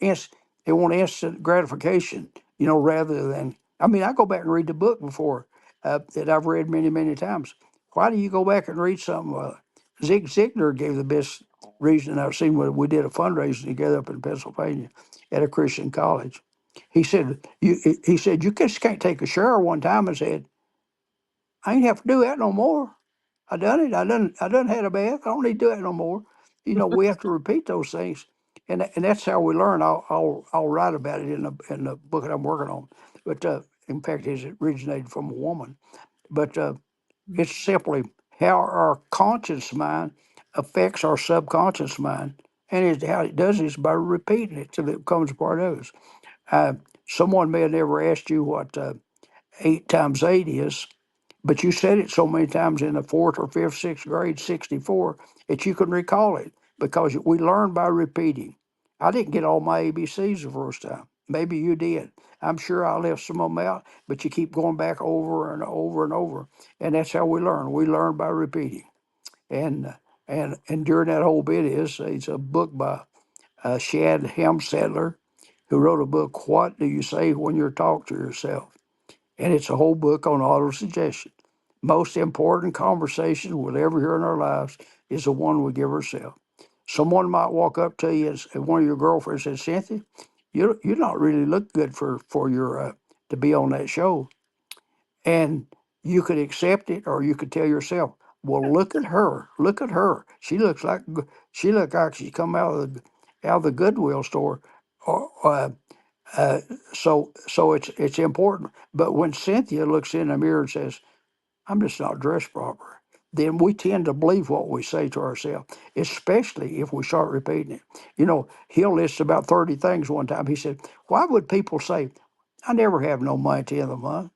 instant gratification. Rather than, I mean, I go back and read the book before that I've read many, many times. Why do you go back and read something? Zig Ziglar gave the best reason I've seen when we did a fundraiser together up in Pennsylvania at a Christian college. He said you just can't take a shower one time and said, I ain't have to do that no more. I done it. I done had a bath. I don't need to do that no more. We have to repeat those things, and that's how we learn. I'll write about it in the book that I'm working on. But in fact, it originated from a woman. But it's simply how our conscious mind affects our subconscious mind, and how it does is by repeating it till it becomes a part of us. Uh, Someone may have never asked you what 8 times 8 is, but you said it so many times in the fourth or fifth, sixth grade, 64, that you can recall it because we learn by repeating. I didn't get all my ABCs the first time. Maybe you did. I'm sure I left some of them out, but you keep going back over and over and over. And that's how we learn. We learn by repeating. And during that whole bit it's a book by Shad Helmstettler, who wrote a book, What Do You Say When You Talk to Yourself? And it's a whole book on auto-suggestion. Most important conversation we'll ever hear in our lives is the one we give ourselves. Someone might walk up to you and one of your girlfriends says, Cynthia, you not really look good for your to be on that show. And you could accept it, or you could tell yourself, well, look at her. Look at her. She looked like she come out of the Goodwill store. Or, uh, so it's important. But when Cynthia looks in the mirror and says, "I'm just not dressed proper," then we tend to believe what we say to ourselves, especially if we start repeating it. He'll list about 30 things one time. He said, "Why would people say, I never have no money at the end of the month?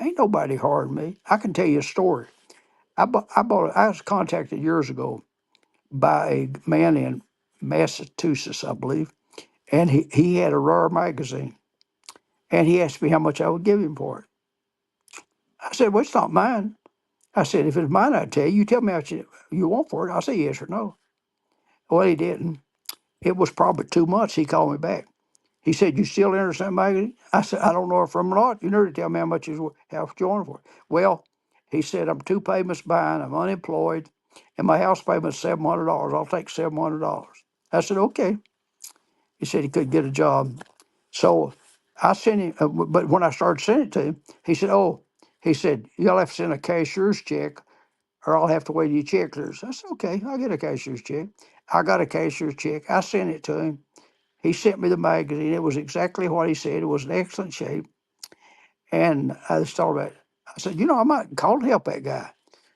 Ain't nobody hard me." I can tell you a story. I was contacted years ago by a man in Massachusetts, I believe, and he had a rare magazine. And he asked me how much I would give him for it. I said, well, it's not mine. I said, if it's mine, I'd tell you. You tell me how much you want for it. I'll say yes or no. Well, he didn't. It was probably 2 months. He called me back. He said, you still interested in magazine? I said, I don't know if I'm not. You never tell me how much you want for it. Well, he said, I'm 2 payments behind. I'm unemployed. And my house payment's $700. I'll take $700. I said, okay. He said he couldn't get a job. So I sent him, but when I started sending it to him, he said, "Oh," he said, "you'll have to send a cashier's check, or I'll have to wait till your check clears." I said, "Okay, I'll get a cashier's check." I got a cashier's check. I sent it to him. He sent me the magazine. It was exactly what he said. It was in excellent shape. And I just thought about it. I said, I might call to help that guy.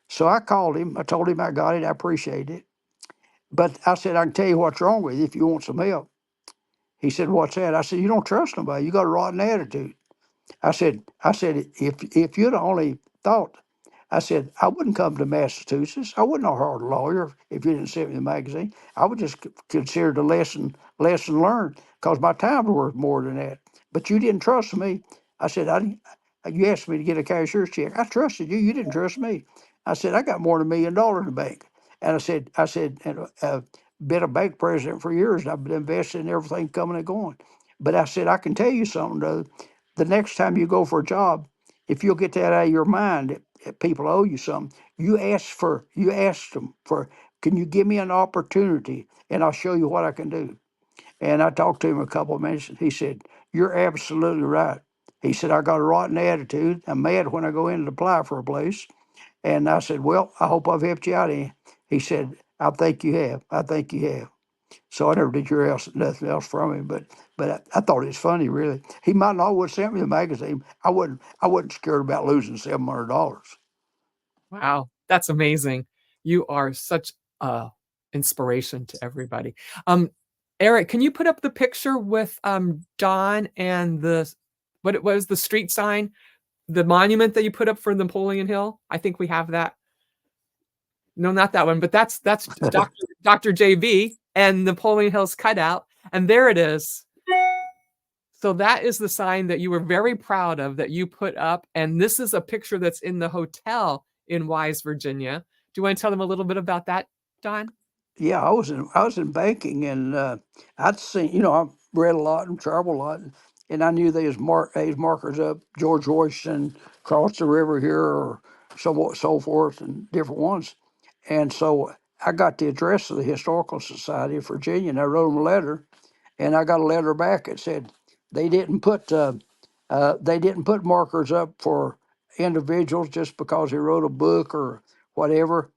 So I called him. I told him I got it. I appreciate it. But I said, I can tell you what's wrong with you if you want some help. He said, what's that? I said, you don't trust nobody. You got a rotten attitude. I said, if you'd only thought, I said, I wouldn't come to Massachusetts. I wouldn't have hired a lawyer if you didn't send me the magazine. I would just consider the lesson learned because my time's worth more than that. But you didn't trust me. I said, you asked me to get a cashier's check. I trusted you. You didn't trust me. I said, I got more than $1 million in the bank. And I said, and been a bank president for years, and I've been invested in everything coming and going. But I said, I can tell you something, though. The next time you go for a job, if you'll get that out of your mind, that people owe you something, you ask them for, can you give me an opportunity, and I'll show you what I can do. And I talked to him a couple of minutes, and he said, "You're absolutely right." He said, "I got a rotten attitude. I'm mad when I go in to apply for a place." And I said, "Well, I hope I've helped you out any." He said, "I think you have. I think you have." So I never did hear nothing else from him, but I thought it was funny. Really, he might not would sent me the magazine. I wasn't scared about losing $700. Wow, that's amazing. You are such a inspiration to everybody. Um, Eric, can you put up the picture with Don and the what it was the street sign, the monument that you put up for Napoleon Hill? I think we have that. No, not that one, but that's Dr. JB and Napoleon Hill's cutout, and there it is. So that is the sign that you were very proud of that you put up. And this is a picture that's in the hotel in Wise, Virginia. Do you want to tell them a little bit about that, Don? Yeah, I was in banking, and I'd seen, I read a lot and traveled a lot, and I knew there's markers up George Washington across the river here, or so forth, and different ones. And so I got the address of the Historical Society of Virginia, and I wrote them a letter, and I got a letter back that said they didn't put markers up for individuals just because he wrote a book or whatever.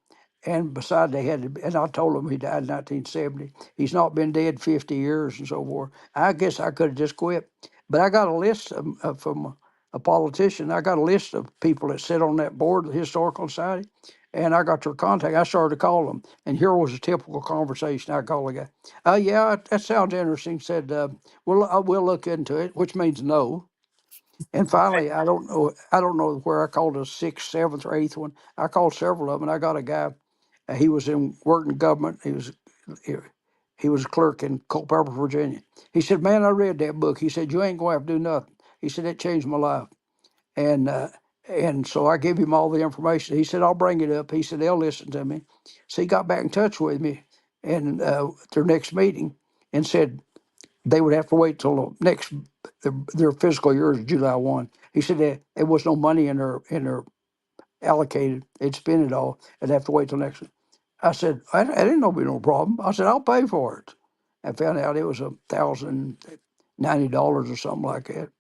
And beside, and I told him he died in 1970. He's not been dead 50 years and so forth. I guess I could have just quit, but I got a list from a politician. I got a list of people that sit on that board of the Historical Society, and I got their contact. I started to call them, and here was a typical conversation. I called the guy. Yeah, that sounds interesting. Said, we'll look into it, which means no. And finally, I don't know where I called the sixth, seventh, or eighth one. I called several of them, and I got a guy. He was working government. He, he was a clerk in Culpeper, Virginia. He said, "Man, I read that book." He said, "You ain't going to have to do nothing." He said, "It changed my life." And uh, and so I gave him all the information. He said, "I'll bring it up." He said, "They'll listen to me." So he got back in touch with me, and their next meeting, and said they would have to wait till their fiscal year is July 1. He said that there was no money in their allocated. They'd spend it all. They'd have to wait till next. I said, I didn't know it'd be no problem. I said, I'll pay for it. I found out it was $1,090 or something like that.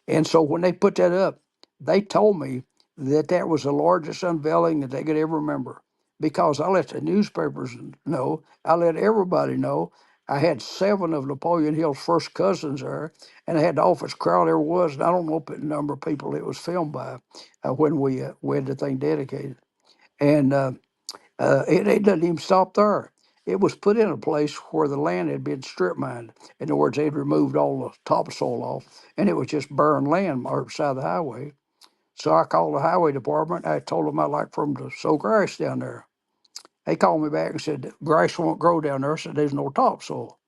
And so when they put that up, they told me that that was the largest unveiling that they could ever remember, because I let the newspapers know, I let everybody know. I had 7 of Napoleon Hill's first cousins there, and I had the office crowd there was, and I don't know the number of people it was filmed by when we had the thing dedicated. And it doesn't even stop there. It was put in a place where the land had been strip mined. In other words, they'd removed all the topsoil off, and it was just barren land on the side of the highway. So I called the highway department. I told them I'd like for them to sow grass down there. They called me back and said, "Grass won't grow down there." I said, "There's no topsoil."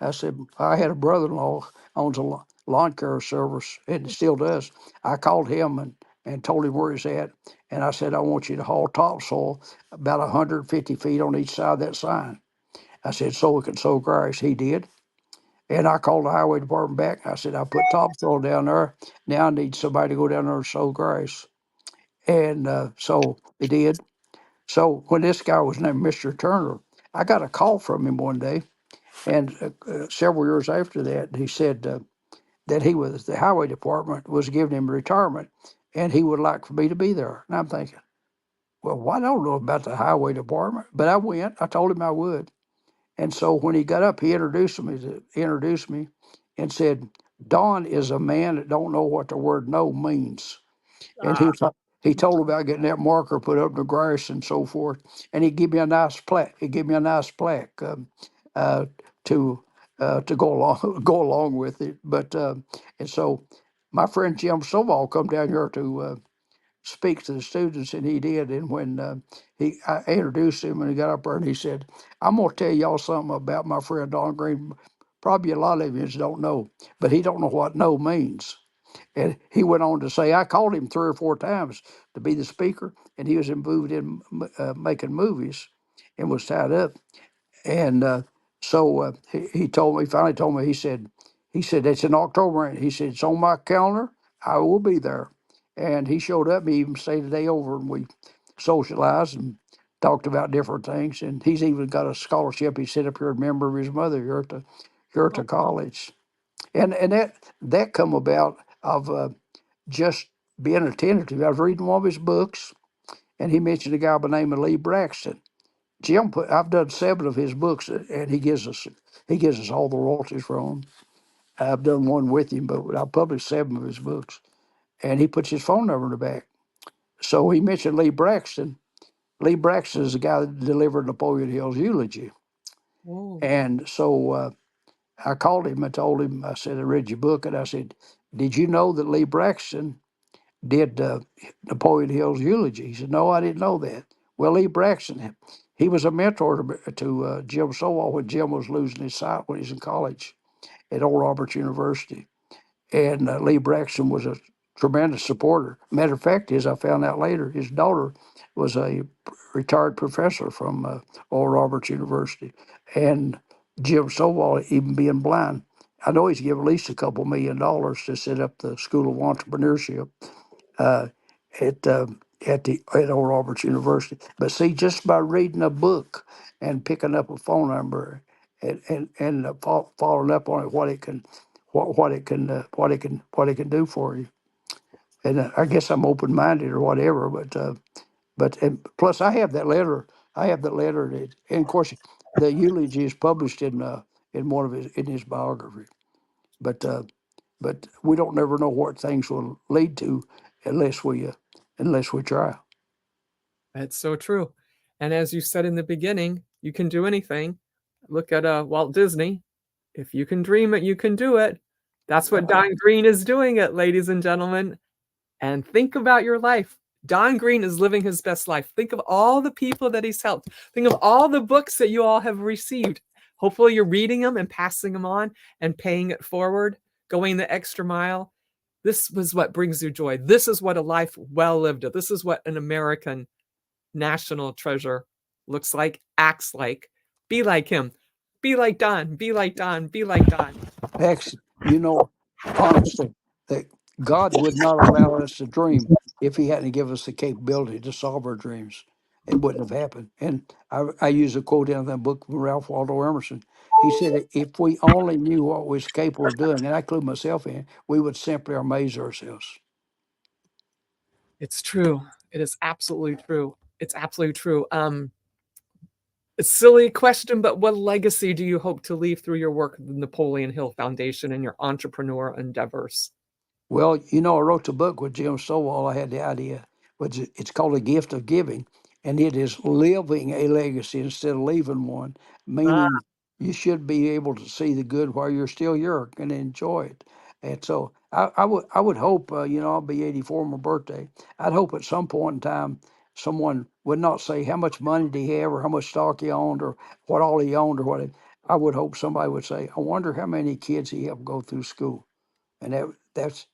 I said, "I had a brother-in-law owns a lawn care service, and it still does." I called him and told him where he's at. And I said, "I want you to haul topsoil about 150 feet on each side of that sign." I said, "So we can sow grass." He did. And I called the highway department back. I said, "I put topsoil down there. Now I need somebody to go down there and sow grass." And so they did. So when this guy was named Mr. Turner, I got a call from him one day. And several years after that, he said that the highway department was giving him retirement, and he would like for me to be there. And I'm thinking, well, I don't know about the highway department, but I went. I told him I would. And so when he got up, he introduced me and said, "Don is a man that don't know what the word no means." And Ah, he told about getting that marker put up in the grass and so forth. And he gave me a nice plaque. He gave me a nice plaque uh, to to go along go along with it. But and so my friend Jim Stovall come down here to speak to the students, and he did. And when I introduced him, and he got up there, and he said, "I'm gonna tell y'all something about my friend Don Green. Probably a lot of you don't know, but he don't know what no means." And he went on to say, "I called him 3 or 4 times to be the speaker, and he was involved in making movies and was tied up." And so he finally told me, he said, "It's in October." And he said, "It's on my calendar. I will be there." And he showed up. He even stayed a day over, and we socialized and talked about different things. And he's even got a scholarship. He set up here, a member of his mother here at the Goethe College, and that come about of just being attentive. I was reading one of his books, and he mentioned a guy by the name of Lee Braxton. Jim put, I've done 7 of his books, and he gives us all the royalties for them. I've done one with him, but I published 7 of his books, and he puts his phone number in the back. So he mentioned Lee Braxton. Lee Braxton is the guy that delivered Napoleon Hill's eulogy, Oh, and so I called him. I told him, I said, I read your book, and I said, did you know that Lee Braxton did Napoleon Hill's eulogy? He said, no, I didn't know that. Well, Lee Braxton, he was a mentor to Jim Sowell when Jim was losing his sight when he was in college at Oral Roberts University. And Lee Braxton was a tremendous supporter. Matter of fact, as I found out later, his daughter was a retired professor from Oral Roberts University. And Jim Sowell, even being blind, I know he's given at least a couple $1 million to set up the School of Entrepreneurship uh, at at Oral Roberts University. But see, just by reading a book and picking up a phone number and following up on it, what it can do for you. And I guess I'm open minded or whatever. But and plus I have that letter. I have that letter, and of course the eulogy is published in one of his biography. But but we don't never know what things will lead to unless we try. that's so true. And as you said in the beginning, you can do anything. Look at Walt Disney. If you can dream it, you can do it. That's what Don Green is doing it, ladies and gentlemen. And think about your life. Don Green is living his best life. Think of all the people that he's helped. Think of all the books that you all have received. Hopefully, you're reading them and passing them on and paying it forward, going the extra mile. This was what brings you joy. This is what a life well lived. This is what an American national treasure looks like, acts like. Be like him. Be like Don. Be like Don. Be like Don. Hex, honestly, that God would not allow us to dream if He hadn't given us the capability to solve our dreams. It wouldn't have happened. And I use a quote out of that book from Ralph Waldo Emerson. He said, if we only knew what we was capable of doing, and I include myself in, we would simply amaze ourselves. It's true. It is absolutely true. It's absolutely true. A silly question, but what legacy do you hope to leave through your work at the Napoleon Hill Foundation and your entrepreneur endeavors? Well, I wrote the book with Jim Sowell. I had the idea, but it's called A Gift of Giving, and it is living a legacy instead of leaving one, Ah, meaning you should be able to see the good while you're still young and enjoy it. And so I would hope, I'll be 84 on my birthday. I'd hope at some point in time someone would not say how much money did he have or how much stock he owned or what all he owned or what. I would hope somebody would say, I wonder how many kids he helped go through school. And that's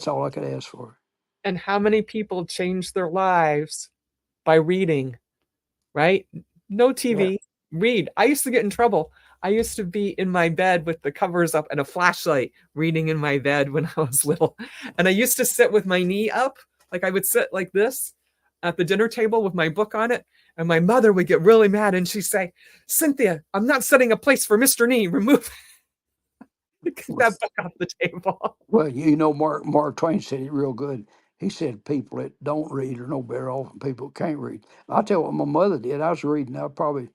all I could ask for. and how many people change their lives by reading, right? No Yeah. TV, read. I used to get in trouble. I used to be in my bed with the covers up and a flashlight reading in my bed when I was little. And I used to sit with my knee up, like I would sit like this at the dinner table with my book on it. And my mother would get really mad and she'd say, Cynthia, I'm not setting a place for Mr. Knee. Remove that book off the table. Well, Mark Twain said it real good. He said people that don't read are no better off than people that can't read. I'll tell you what my mother did. I was reading, I was probably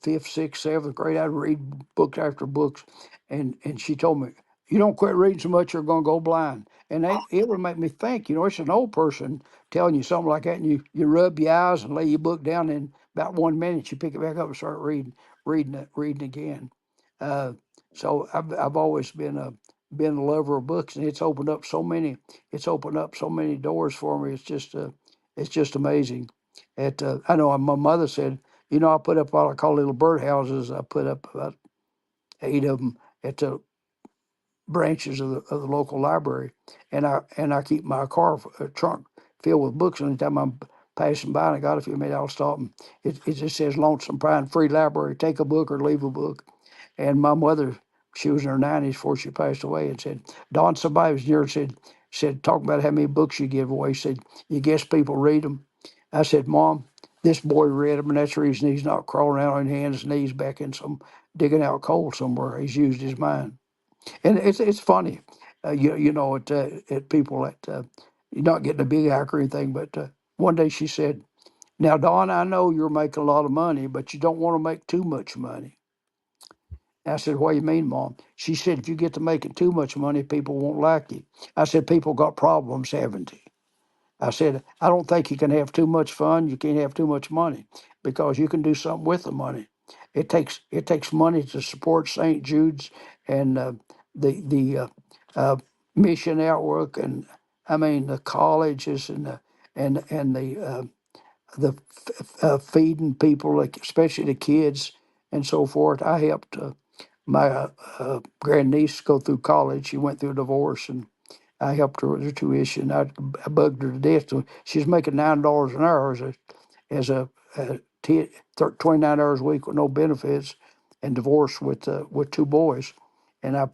fifth, sixth, seventh grade. I'd read books after books, and she told me, "You don't quit reading so much, you're going to go blind." And it would make me think. It's an old person telling you something like that, and you rub your eyes and lay your book down, and about 1 minute you pick it back up and start reading again. Uh, so I've always been a lover of books, and it's opened up so many doors for me. It's just amazing. I know my mother said, I put up what I call little birdhouses. I put up about 8 of them at the branches of the local library, and I keep my car trunk filled with books. Anytime I'm passing by and I got a few minutes, I'll stop and it just says Lonesome Pine Free Library. Take a book or leave a book. And my mother, she was in her 90s before she passed away, and said, Don, somebody was near and said talk about how many books you give away. Said, you guess people read them? I said, Mom, this boy read them, and that's the reason he's not crawling out on hands and knees back in some digging out coal somewhere. He's used his mind, and it's funny, at people that you're not getting a big hack or anything. But one day she said, "Now, Don, I know you're making a lot of money, but you don't want to make too much money." I said, "What do you mean, Mom?" She said, "If you get to making too much money, people won't like you." I said, "People got problems, haven't they?" I said, "I don't think you can have too much fun. You can't have too much money because you can do something with the money. It takes money to support St. Jude's and the mission outwork, and I mean the colleges and the feeding people, like especially the kids and so forth. I helped my grandniece go through college. She went through a divorce, and I helped her with her tuition. I bugged her to death. So she's making $9 an hour as a 29 hours a week with no benefits, and divorced with two boys. And I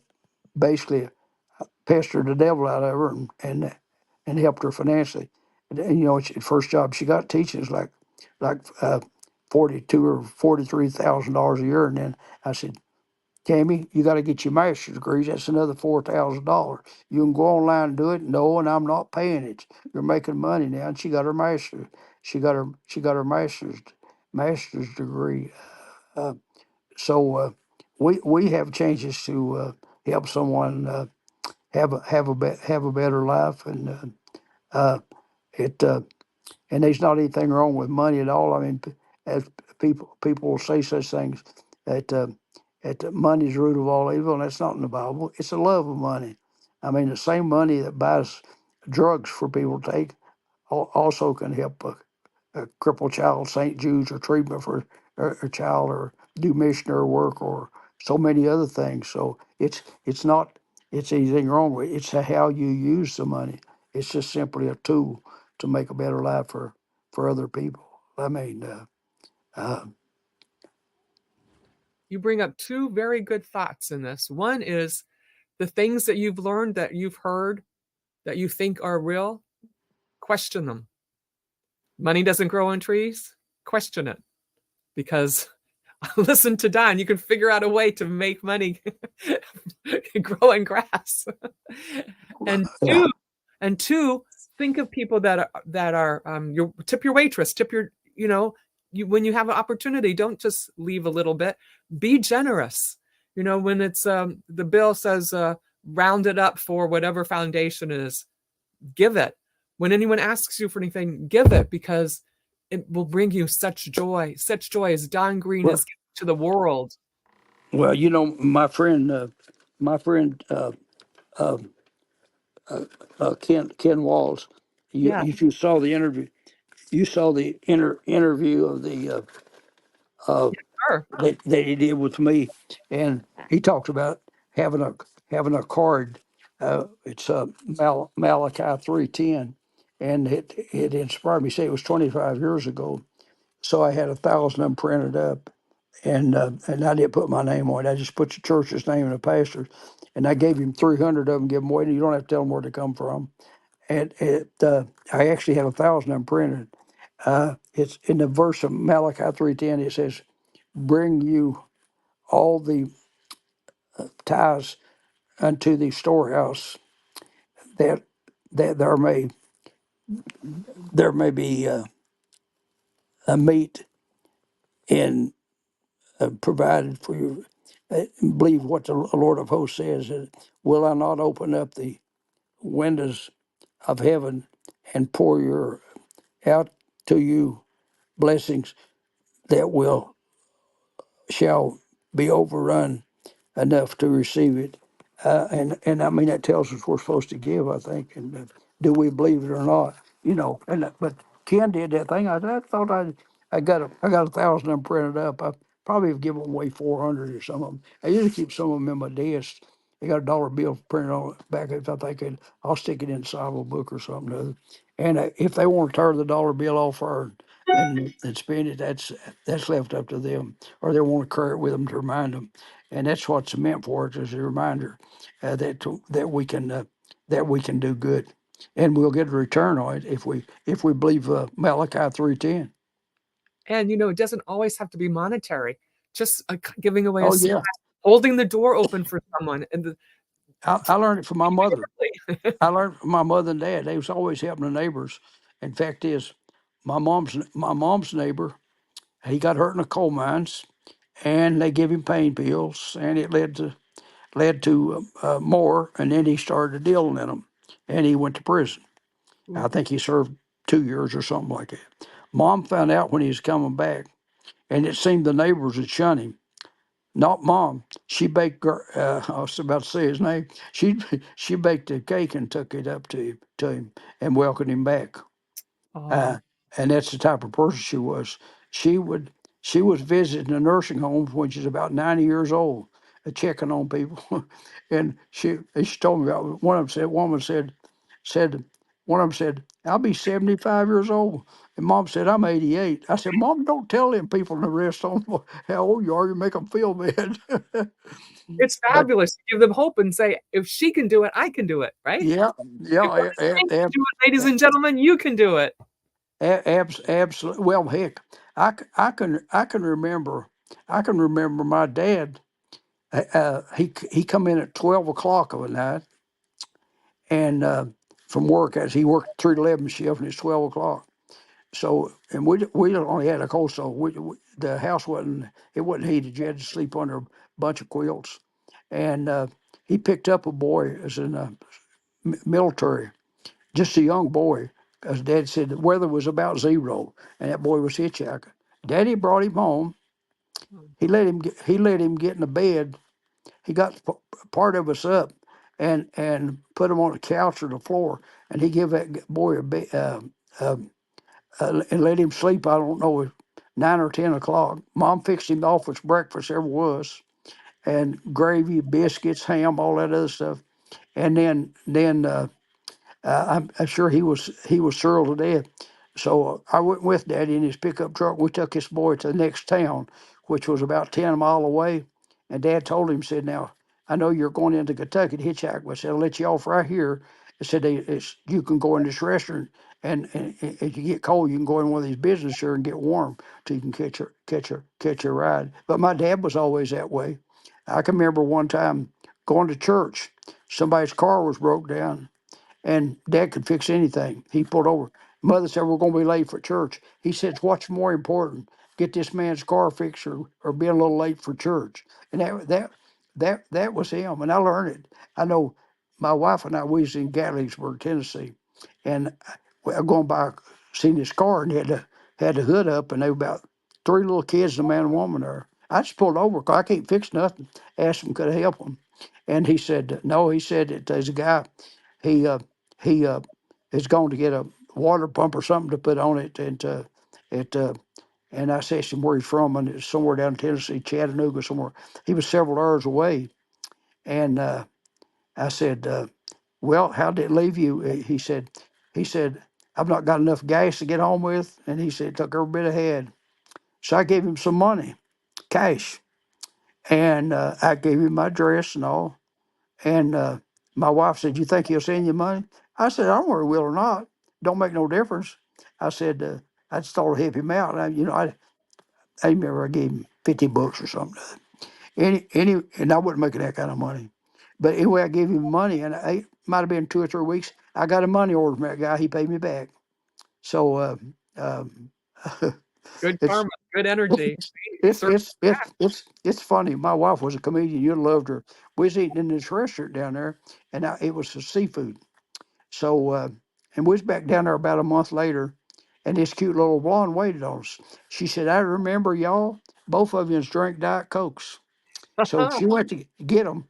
basically pestered the devil out of her and helped her financially. And the first job she got teaching is like 42 or $43,000 a year. And then I said, "Tammy, you got to get your master's degrees. That's another $4,000. You can go online and do it." "No, and I'm not paying it. You're making money now." And she got her master's. She got her master's degree. Uh, so we have changes to help someone have a better life, and uh, it and there's not anything wrong with money at all. I mean, as people will say such things that money's the root of all evil, and that's not in the Bible. It's the love of money. I mean, the same money that buys drugs for people to take also can help a crippled child, St. Jude's, or treatment for a child, or do missionary work, or so many other things. So it's not it's anything wrong with it. It's how you use the money. It's just simply a tool to make a better life for other people. I mean, uh, You bring up two very good thoughts in this. One is the things that you've learned, that you've heard, that you think are real, question them. Money doesn't grow on trees, question it, because listen to Don, you can figure out a way to make money grow in grass. and yeah, two, and two, think of people that are your tip your waitress, tip your, when you have an opportunity, don't just leave a little bit. Be generous. When it's the bill says round it up for whatever foundation is, give it. When anyone asks you for anything, give it, because it will bring you such joy as Don Green well, is giving to the world. well, my friend uh, Ken Walls. Yeah, If you saw the interview, you saw the interview of the uh, sure. that he did with me, and he talked about having a card. It's Malachi 3:10, and it inspired me. Say it was 25 years ago, so I had 1,000 of them printed up, and I didn't put my name on it. I just put the church's name and the pastor's, and I gave him 300 of them, give them away. And you don't have to tell them where they come from. And I actually had 1,000 of them printed. It's in the verse of Malachi 3:10. It says, "Bring you all the tithes unto the storehouse, that there may be a meat and provided for you." Believe what the Lord of hosts says. "Will I not open up the windows of heaven and pour your out to you blessings that will shall be overrun enough to receive it?" And I mean, that tells us we're supposed to give, I think. And do we believe it or not? But Ken did that thing. I thought I got 1,000 of them printed up. I probably have given away 400 or some of them. I usually keep some of them in my desk. They got a dollar bill printed on the back. If I think I'll stick it inside of a book or something or other. And if they want to tear the dollar bill off her and spend it, that's left up to them. Or they want to carry it with them to remind them. And that's what's meant for. It as a reminder that we can do good, and we'll get a return on it if we believe Malachi 3:10. And it doesn't always have to be monetary. just giving away a Oh smile, yeah, holding the door open for someone, and I learned it from my mother. immediately. I learned from my mother and dad. They was always helping the neighbors. In fact, is my mom's neighbor. He got hurt in the coal mines, and they gave him pain pills, and it led to more. And then he started dealing in them, and he went to prison. I think he served 2 years or something like that. Mom found out when he was coming back, and it seemed the neighbors had shunned him. Not mom. She baked. I was about to say his name. She baked a cake and took it up to him and welcomed him back. Oh, Uh, and that's the type of person she was. She would she was visiting a nursing home when she was about 90 years old, checking on people. And she told me about one of them. Said one of them said, "I'll be 75 years old." And mom said, "I'm 88." I said, "Mom, don't tell them people in the rest home how old you are. You make them feel bad." it's But fabulous to give them hope and say, if she can do it, I can do it, right? yeah, If yeah, Dr. King can do it, ladies and gentlemen, you can do it. absolutely. Well, heck, I can remember my dad. He come in at 12 o'clock of a night, and from work, as he worked 3 to 11 shift, and it's 12 o'clock. So, and we only had a coal stove. The house wasn't heated. You had to sleep under a bunch of quilts. And he picked up a boy as in the military, just a young boy. Because Dad said the weather was about zero, and that boy was hitchhiking. Daddy brought him home. He let him get in the bed. He got part of us up, and put him on the couch or the floor, and he gave that boy a bed, and let him sleep. I don't know, 9 or 10 o'clock. Mom fixed him off with breakfast ever was, and gravy, biscuits, ham, all that other stuff. And then I'm sure he was thrilled to death. So I went with Daddy in his pickup truck. We took this boy to the next town, which was about 10 mile away. And Dad told him, said, "Now I know you're going into Kentucky to hitchhike, but I said I'll let you off right here." I said, "You can go in this restaurant, and if you get cold, you can go in one of these business here and get warm till you can catch a ride." But my dad was always that way. I can remember one time going to church. Somebody's car was broke down, and Dad could fix anything. He pulled over. Mother said, "We're going to be late for church." He said, "What's more important, get this man's car fixed, or be a little late for church?" And that was him. And I learned it. I know my wife and I, we was in Gatlinburg, Tennessee, and I'm going by, seen his car, and he had the hood up, and they were about three little kids, and a man and woman there. I just pulled over because I can't fix nothing. Asked him could I help him, and he said no. He said that there's a guy. He is going to get a water pump or something to put on it, it and I asked him where he's from, and it's somewhere down in Tennessee, Chattanooga, somewhere. He was several hours away, and I said, "Well, how did it leave you?" He said, "I've not got enough gas to get home with," and he said, "Took every bit I had." So I gave him some money, cash, and I gave him my address and all. And my wife said, "You think he'll send you money?" I said, "I don't know whether he will or not. Don't make no difference." I said, "I just thought I'd help him out." I remember I gave him $50 or something. And I wasn't making that kind of money. But anyway, I gave him money, and it might have been 2 or 3 weeks. I got a money order from that guy. He paid me back. So um, Good it's karma, good energy. it's Circle it's it's it's funny. My wife was a comedian. You'd loved her. We was eating in this restaurant down there, and it was for seafood. So, and we was back down there about a month later, and this cute little blonde waited on us. She said, "I remember y'all. Both of you drank Diet Cokes." So back. she went to get them.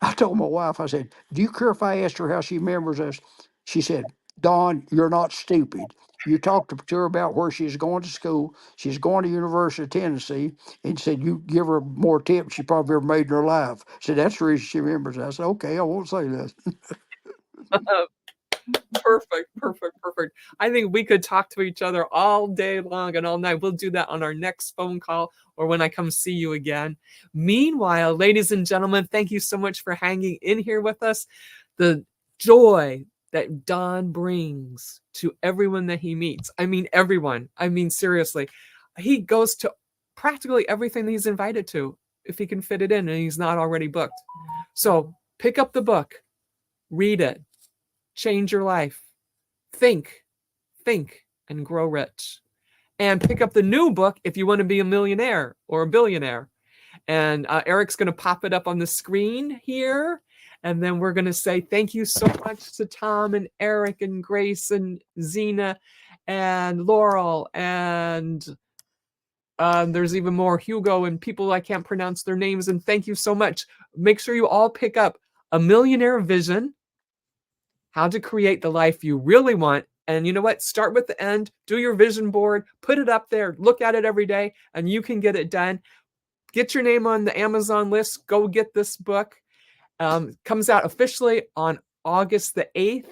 I told my wife, I said, "Do you care if I asked her how she remembers us?" She said, "Don, you're not stupid. You talked to her about where she's going to school. She's going to University of Tennessee, and said you give her more tips she probably ever made in her life." So that's the reason she remembers. I said, "Okay, I won't say that." Perfect, perfect, perfect. I think we could talk to each other all day long and all night. We'll do that on our next phone call or when I come see you again. Meanwhile, ladies and gentlemen, thank you so much for hanging in here with us. The joy that Don brings to everyone that he meets. I mean, everyone. I mean, seriously. He goes to practically everything that he's invited to, if he can fit it in and he's not already booked. So pick up the book, read it, change your life, think, and grow rich. And pick up the new book if you want to be a millionaire or a billionaire. And Eric's going to pop it up on the screen here. And then we're going to say thank you so much to Tom and Eric and Grace and Zena and Laurel. And there's even more, Hugo and people I can't pronounce their names. And thank you so much. Make sure you all pick up A Millionaire Vision, How to Create the Life You Really Want. And you know what? Start with the end. Do your vision board. Put it up there. Look at it every day. And you can get it done. Get your name on the Amazon list. Go get this book. Comes out officially on August the 8th.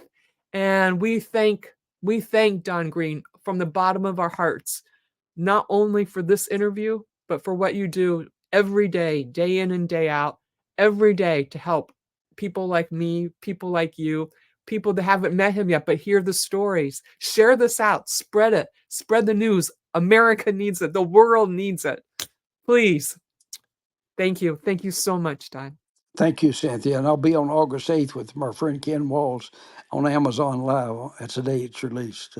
And we thank Don Green from the bottom of our hearts, not only for this interview, but for what you do every day, day in and day out, every day to help people like me, people like you, people that haven't met him yet, but hear the stories. Share this out. Spread it. Spread the news. America needs it. The world needs it. Please. Thank you. Thank you so much, Don. Thank you, Cynthia. And I'll be on August 8th with my friend Ken Walls on Amazon Live. That's the day it's released.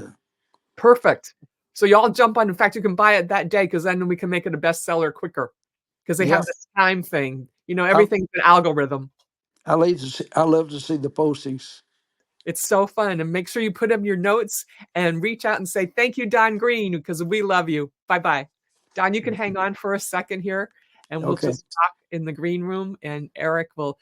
Perfect. So y'all jump on. In fact, you can buy it that day because then we can make it a bestseller quicker because they have this time thing. You know, everything's an algorithm. I love to see the postings. It's so fun. And make sure you put in your notes and reach out and say, thank you, Don Green, because we love you. Bye-bye. Don, you can hang on for a second here and we'll just talk in the green room and Eric will